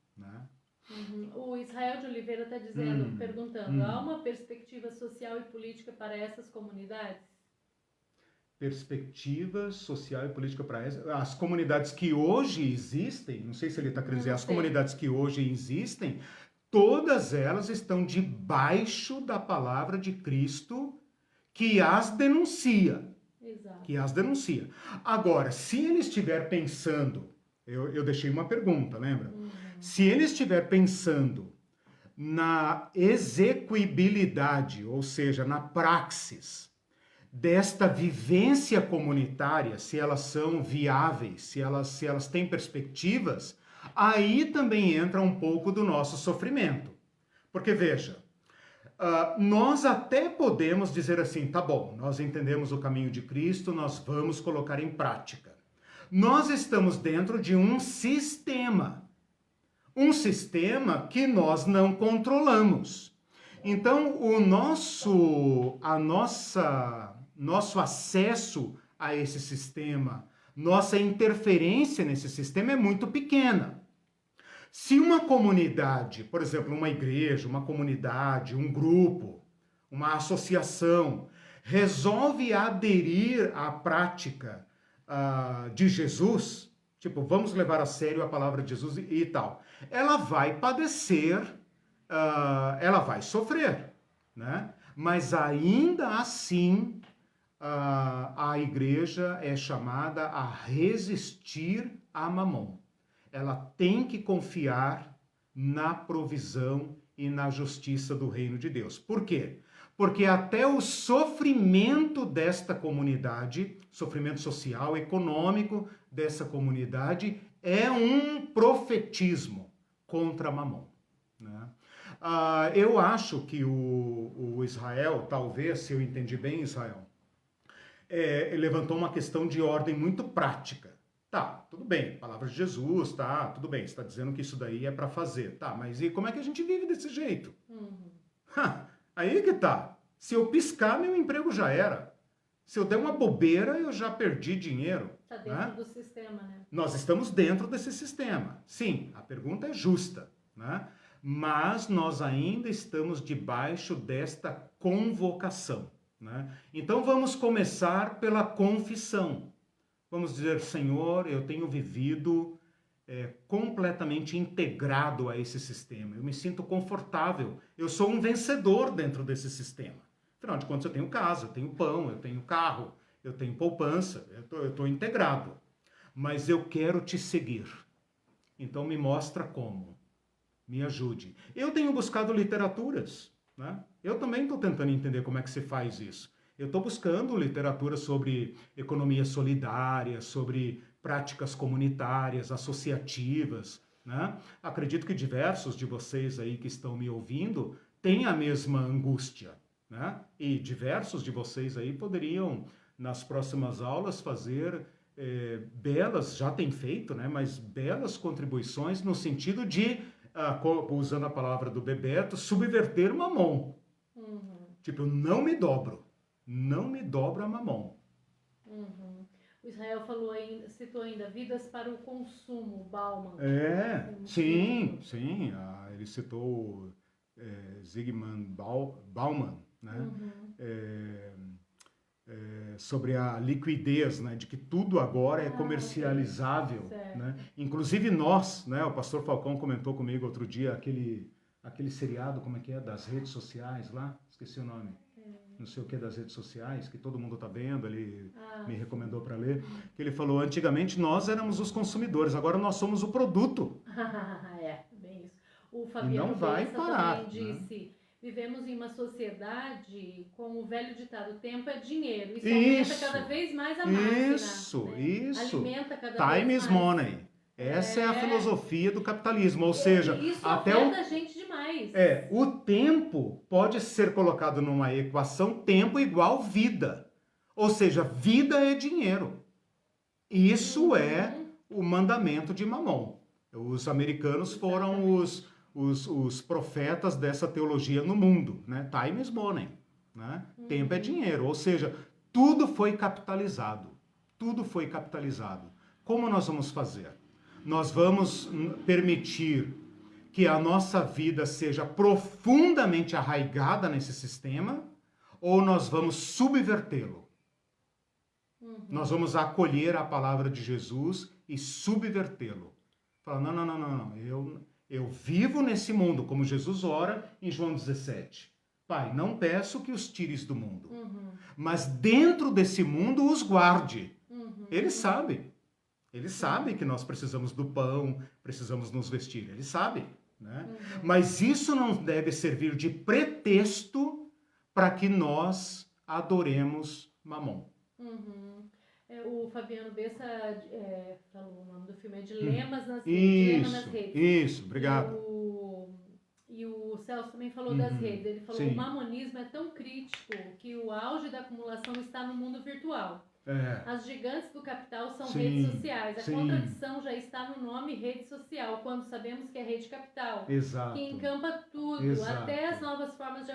O Israel de Oliveira está dizendo, perguntando, há uma perspectiva social e política para essas comunidades? Perspectiva social e política para as comunidades que hoje existem, não sei se ele está querendo dizer, as comunidades que hoje existem, todas elas estão debaixo da palavra de Cristo que as denuncia. Exato. Que as denuncia. Agora, se ele estiver pensando, eu deixei uma pergunta, lembra? Se ele estiver pensando na execuibilidade, ou seja, na praxis desta vivência comunitária, se elas são viáveis, se elas têm perspectivas, aí também entra um pouco do nosso sofrimento. Porque veja, nós até podemos dizer assim, tá bom, nós entendemos o caminho de Cristo, nós vamos colocar em prática. Nós estamos dentro de um sistema que nós não controlamos. Então, nosso acesso a esse sistema, nossa interferência nesse sistema é muito pequena. Se uma comunidade, por exemplo, uma igreja, uma comunidade, um grupo, uma associação, resolve aderir à prática de Jesus, tipo, vamos levar a sério a palavra de Jesus e tal, ela vai padecer, ela vai sofrer, né? Mas ainda assim, a igreja é chamada a resistir a Mamon. Ela tem que confiar na provisão e na justiça do reino de Deus. Por quê? Porque até o sofrimento desta comunidade, sofrimento social, econômico dessa comunidade, é um profetismo contra Mamon. Né? Eu acho que o Israel, talvez, se eu entendi bem, Israel, levantou uma questão de ordem muito prática. Tá, tudo bem, palavra de Jesus, tá, tudo bem, você está dizendo que isso daí é para fazer. Tá, mas e como é que a gente vive desse jeito? Aí que tá. Se eu piscar, meu emprego já era. Se eu der uma bobeira, eu já perdi dinheiro. Está dentro do sistema, né? Nós estamos dentro desse sistema. Sim, a pergunta é justa, né? Mas nós ainda estamos debaixo desta convocação, né? Então vamos começar pela confissão. Vamos dizer, Senhor, eu tenho vivido completamente integrado a esse sistema. Eu me sinto confortável. Eu sou um vencedor dentro desse sistema. Afinal de contas, eu tenho casa, eu tenho pão, eu tenho carro, eu tenho poupança, eu estou integrado. Mas eu quero te seguir. Então me mostra como. Me ajude. Eu tenho buscado literaturas, né? Eu também estou tentando entender como é que se faz isso. Eu estou buscando literatura sobre economia solidária, sobre práticas comunitárias, associativas, né? Acredito que diversos de vocês aí que estão me ouvindo têm a mesma angústia, né? E diversos de vocês aí poderiam, nas próximas aulas, fazer belas, já tem feito, né? Mas belas contribuições no sentido de, usando a palavra do Bebeto, subverter Mamon. Tipo, eu não me dobro a Mamon. O Israel citou ainda Vidas para o Consumo, Bauman. Sim. Ele citou Zygmunt Bauman, né? Sobre a liquidez, né? De que tudo agora é comercializável, né? Inclusive nós, né? O pastor Falcão comentou comigo outro dia aquele seriado, como é que é, das redes sociais lá, esqueci o nome. Não sei o que das redes sociais, que todo mundo está vendo, ele me recomendou para ler, que ele falou, antigamente nós éramos os consumidores, agora nós somos o produto. Bem isso. O Fabiano não vai parar, também disse, vivemos em uma sociedade com o velho ditado, tempo é dinheiro, isso aumenta cada vez mais a máquina. Isso. Alimenta cada vez mais. Time is money. Essa é a filosofia do capitalismo, ou seja, isso afeta a gente demais. O tempo pode ser colocado numa equação tempo igual vida. Ou seja, vida é dinheiro. Isso é o mandamento de Mamon. Os americanos foram os profetas dessa teologia no mundo, né? Time is money, né? Tempo é dinheiro, ou seja, tudo foi capitalizado. Tudo foi capitalizado. Como nós vamos fazer? Nós vamos permitir que a nossa vida seja profundamente arraigada nesse sistema ou nós vamos subvertê-lo? Nós vamos acolher a palavra de Jesus e subvertê-lo. Falar, não. Eu vivo nesse mundo, como Jesus ora em João 17. Pai, não peço que os tires do mundo, mas dentro desse mundo os guarde. Ele sabe. Ele sabe que nós precisamos do pão, precisamos nos vestir. Ele sabe, né? Mas isso não deve servir de pretexto para que nós adoremos Mamon. O Fabiano Bessa falou, o nome do filme é Dilemas nas Redes. Isso, obrigado. E o Celso também falou das redes. Ele falou, o mamonismo é tão crítico que o auge da acumulação está no mundo virtual. As gigantes do capital são redes sociais. A contradição já está no nome rede social, quando sabemos que é rede capital. Exato. Que encampa tudo, até as novas formas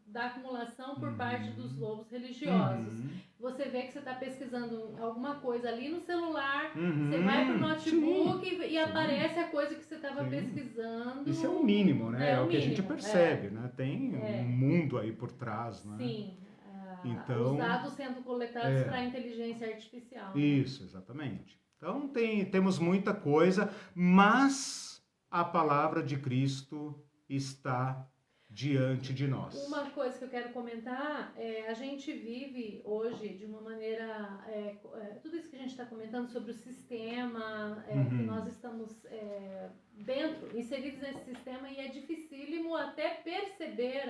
da acumulação por parte dos lobos religiosos. Você vê que você está pesquisando alguma coisa ali no celular, você vai pro notebook e aparece a coisa que você estava pesquisando. Isso é o mínimo, né? É o que a gente percebe, né? Tem um mundo aí por trás, né? Sim. Então, os dados sendo coletados para a inteligência artificial. Isso, exatamente. Então temos muita coisa, mas a palavra de Cristo está diante de nós. Uma coisa que eu quero comentar a gente vive hoje de uma maneira, tudo isso que a gente está comentando sobre o sistema, que nós estamos inseridos nesse sistema, e é dificílimo até perceber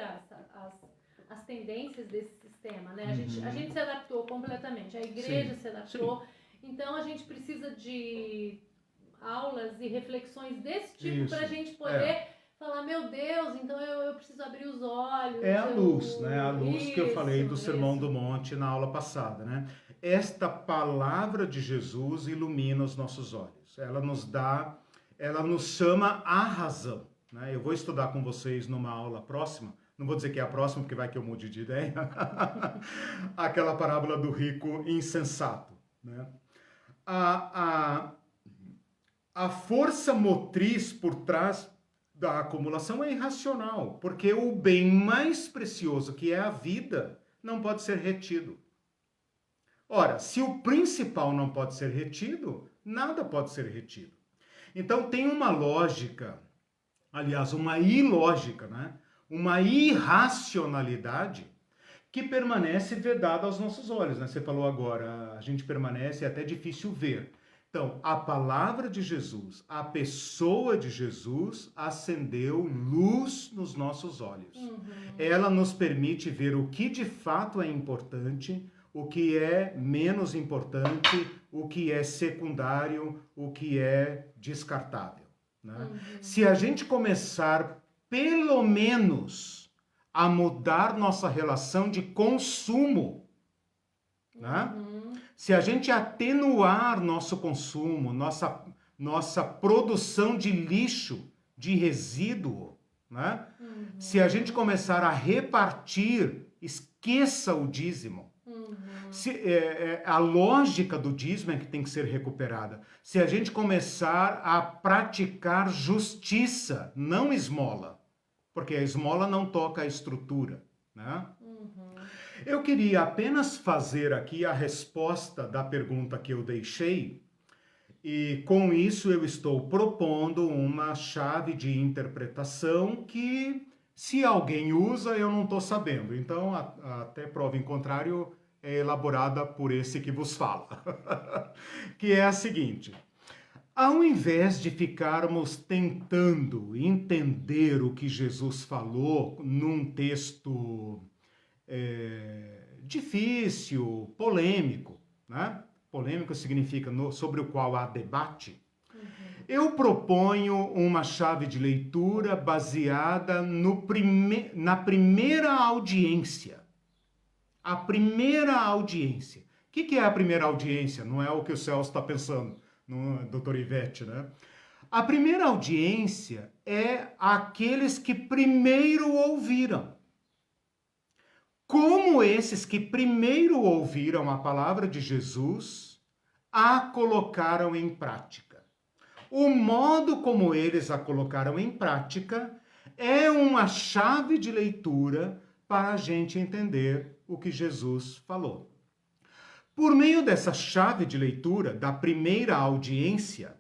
as tendências desse sistema, né? A gente se adaptou completamente, a igreja se adaptou, então a gente precisa de aulas e reflexões desse tipo para a gente poder falar, meu Deus, então eu preciso abrir os olhos. É a luz, né? A luz que eu falei do Sermão do Monte na aula passada, né? Esta palavra de Jesus ilumina os nossos olhos. Ela nos chama à razão, né? Eu vou estudar com vocês numa aula próxima. Não vou dizer que é a próxima, porque vai que eu mude de ideia. Aquela parábola do rico insensato, né? A força motriz por trás da acumulação é irracional, porque o bem mais precioso, que é a vida, não pode ser retido. Ora, se o principal não pode ser retido, nada pode ser retido. Então tem uma lógica, aliás, uma ilógica, né? Uma irracionalidade que permanece vedada aos nossos olhos, né? Você falou agora, a gente permanece, é até difícil ver. Então, a palavra de Jesus, a pessoa de Jesus, acendeu luz nos nossos olhos. Ela nos permite ver o que de fato é importante, o que é menos importante, o que é secundário, o que é descartável, né? Se a gente começar, pelo menos, a mudar nossa relação de consumo, né? Se a gente atenuar nosso consumo, nossa produção de lixo, de resíduo, né? Se a gente começar a repartir, esqueça o dízimo. A lógica do dízimo é que tem que ser recuperada. Se a gente começar a praticar justiça, não esmola, porque a esmola não toca a estrutura, né? Eu queria apenas fazer aqui a resposta da pergunta que eu deixei, e com isso eu estou propondo uma chave de interpretação que, se alguém usa, eu não estou sabendo. Então, até prova em contrário, é elaborada por esse que vos fala. Que é a seguinte: ao invés de ficarmos tentando entender o que Jesus falou num texto difícil, polêmico, né? Polêmico significa sobre o qual há debate. Eu proponho uma chave de leitura baseada na primeira audiência. A primeira audiência. O que é a primeira audiência? Não é o que o Celso está pensando, doutor Ivete, né? A primeira audiência é aqueles que primeiro ouviram. Como esses que primeiro ouviram a palavra de Jesus, a colocaram em prática. O modo como eles a colocaram em prática é uma chave de leitura para a gente entender o que Jesus falou. Por meio dessa chave de leitura, da primeira audiência,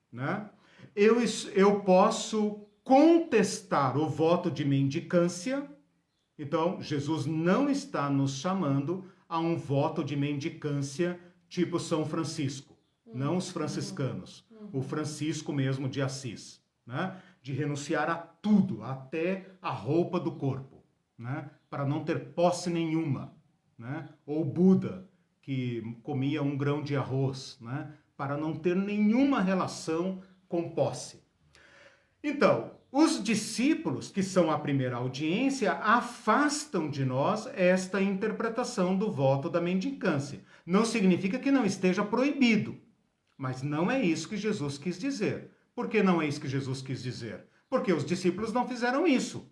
né, eu posso contestar o voto de mendicância. Então, Jesus não está nos chamando a um voto de mendicância tipo São Francisco, não os franciscanos, o Francisco mesmo de Assis, né? De renunciar a tudo, até a roupa do corpo, né? Para não ter posse nenhuma, né? Ou Buda, que comia 1 grão de arroz, né? Para não ter nenhuma relação com posse. Então, os discípulos, que são a primeira audiência, afastam de nós esta interpretação do voto da mendicância. Não significa que não esteja proibido, mas não é isso que Jesus quis dizer. Por que não é isso que Jesus quis dizer? Porque os discípulos não fizeram isso.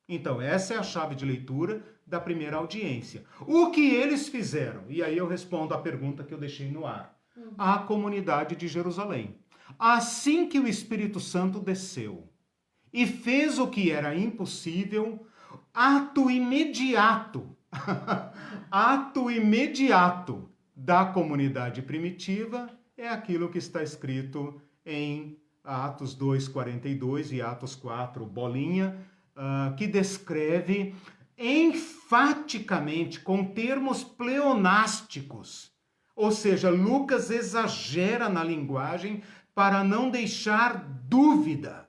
Então, essa é a chave de leitura da primeira audiência. O que eles fizeram? E aí eu respondo à pergunta que eu deixei no ar. A comunidade de Jerusalém. Assim que o Espírito Santo desceu e fez o que era impossível, ato imediato da comunidade primitiva é aquilo que está escrito em Atos 2:42 e Atos 4, bolinha, que descreve enfaticamente, com termos pleonásticos, ou seja, Lucas exagera na linguagem para não deixar dúvida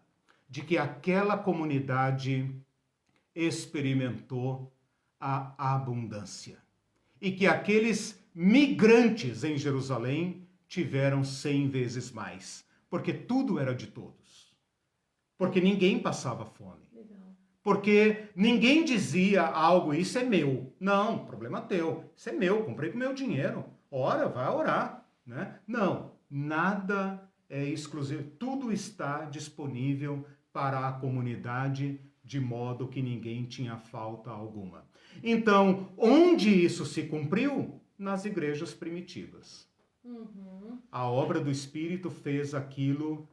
de que aquela comunidade experimentou a abundância e que aqueles migrantes em Jerusalém tiveram 100 vezes mais, porque tudo era de todos, porque ninguém passava fome, porque ninguém dizia algo, isso é meu. Não, problema teu, isso é meu, comprei com meu dinheiro, ora, vai orar, né? Não, nada é exclusivo, tudo está disponível para a comunidade, de modo que ninguém tinha falta alguma. Então, onde isso se cumpriu? Nas igrejas primitivas. A obra do Espírito fez aquilo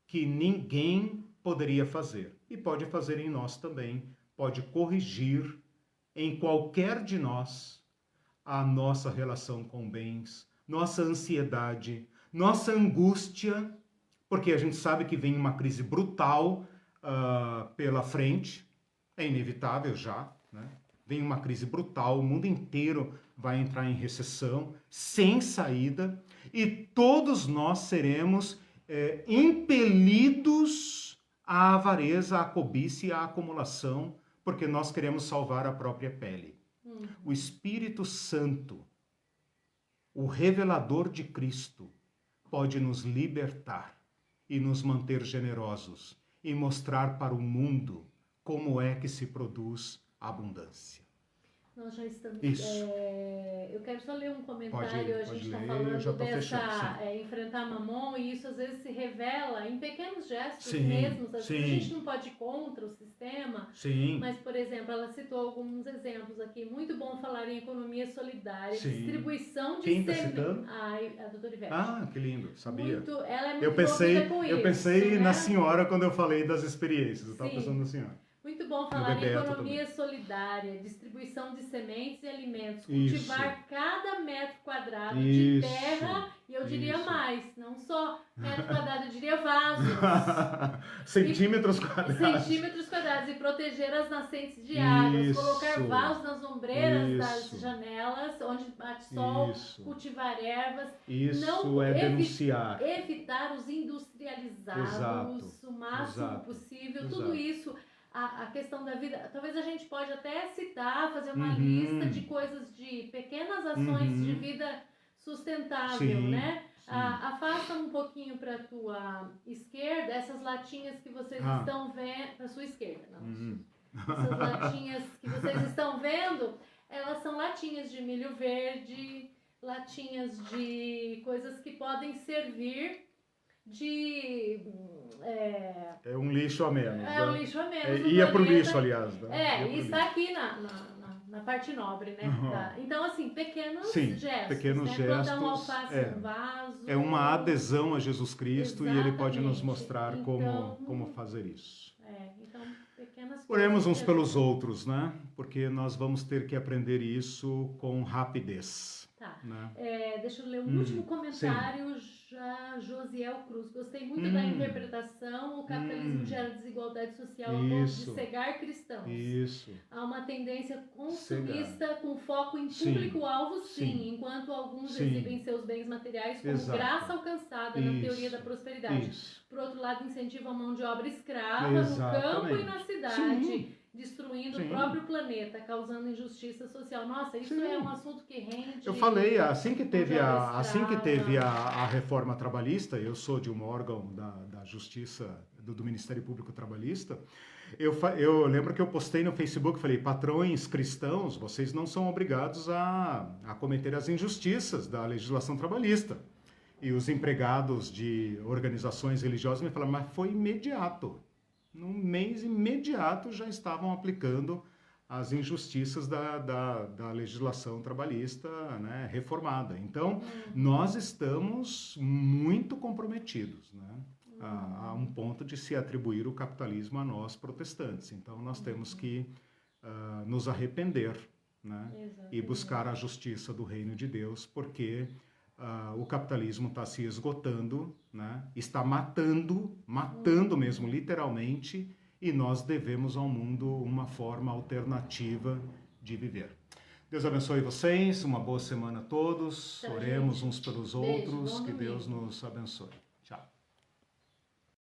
que ninguém poderia fazer. E pode fazer em nós também. Pode corrigir em qualquer de nós a nossa relação com bens, nossa ansiedade, nossa angústia, porque a gente sabe que vem uma crise brutal pela frente, é inevitável já, né? Vem uma crise brutal, o mundo inteiro vai entrar em recessão, sem saída, e todos nós seremos impelidos à avareza, à cobiça e à acumulação, porque nós queremos salvar a própria pele. O Espírito Santo, o revelador de Cristo, pode nos libertar e nos manter generosos e mostrar para o mundo como é que se produz a abundância. Nós já estamos... Isso. Eu quero só ler um comentário. A gente está falando dessa enfrentar Mamon, e isso às vezes se revela em pequenos gestos mesmos. Às vezes a gente não pode ir contra o sistema, mas, por exemplo, ela citou alguns exemplos aqui. Muito bom falar em economia solidária, distribuição de sementes. Quem está citando? A doutora Ivete. Ah, que lindo, sabia. Ela é muito envolvida com isso. Eu pensei na senhora quando eu falei das experiências, eu estava pensando na senhora. Muito bom falar em economia solidária, distribuição de sementes e alimentos, cultivar cada metro quadrado de terra, e eu diria mais, não só metro quadrado, eu diria vasos. Centímetros quadrados. E proteger as nascentes de águas, colocar vasos nas ombreiras das janelas, onde bate sol, cultivar ervas. Denunciar. Evitar os industrializados o máximo possível, tudo isso. A questão da vida, talvez a gente pode até citar, fazer uma lista de coisas, de pequenas ações de vida sustentável, né? Afasta um pouquinho para a tua esquerda essas latinhas que vocês estão vendo, para a sua esquerda, não. Essas latinhas que vocês estão vendo, elas são latinhas de milho verde, latinhas de coisas que podem servir de... É um lixo a menos. Um lixo a menos. Ia pro lixo, aliás. E está aqui na parte nobre, né? Então, assim, pequenos gestos. Pequenos gestos. Plantar um alface num vaso. É uma adesão a Jesus Cristo. Exatamente. E Ele pode nos mostrar como fazer isso. Então, pequenas Oremos uns pelos outros, né? Porque nós vamos ter que aprender isso com rapidez. Tá. Né? Deixa eu ler um último comentário. Josiel Cruz. Gostei muito da interpretação. O capitalismo gera desigualdade social a ponto de cegar cristãos. Há uma tendência consumista com foco em público-alvo, enquanto alguns exibem seus bens materiais como graça alcançada na teoria da prosperidade. Por outro lado, incentivam a mão de obra escrava no campo e na cidade, destruindo o próprio planeta, causando injustiça social. Nossa, isso é um assunto que rende... Eu falei, assim que teve a reforma trabalhista, eu sou de um órgão da Justiça, do Ministério Público Trabalhista, eu lembro que eu postei no Facebook, falei, patrões cristãos, vocês não são obrigados a cometer as injustiças da legislação trabalhista. E os empregados de organizações religiosas me falaram, mas foi imediato. Num mês imediato já estavam aplicando as injustiças da legislação trabalhista, né, reformada. Então, nós estamos muito comprometidos, né, a um ponto de se atribuir o capitalismo a nós protestantes. Então, nós temos que nos arrepender, né, e buscar a justiça do reino de Deus, porque... o capitalismo está se esgotando, né? Está matando mesmo, literalmente, e nós devemos ao mundo uma forma alternativa de viver. Deus abençoe vocês, uma boa semana a todos, oremos uns pelos outros, que Deus nos abençoe.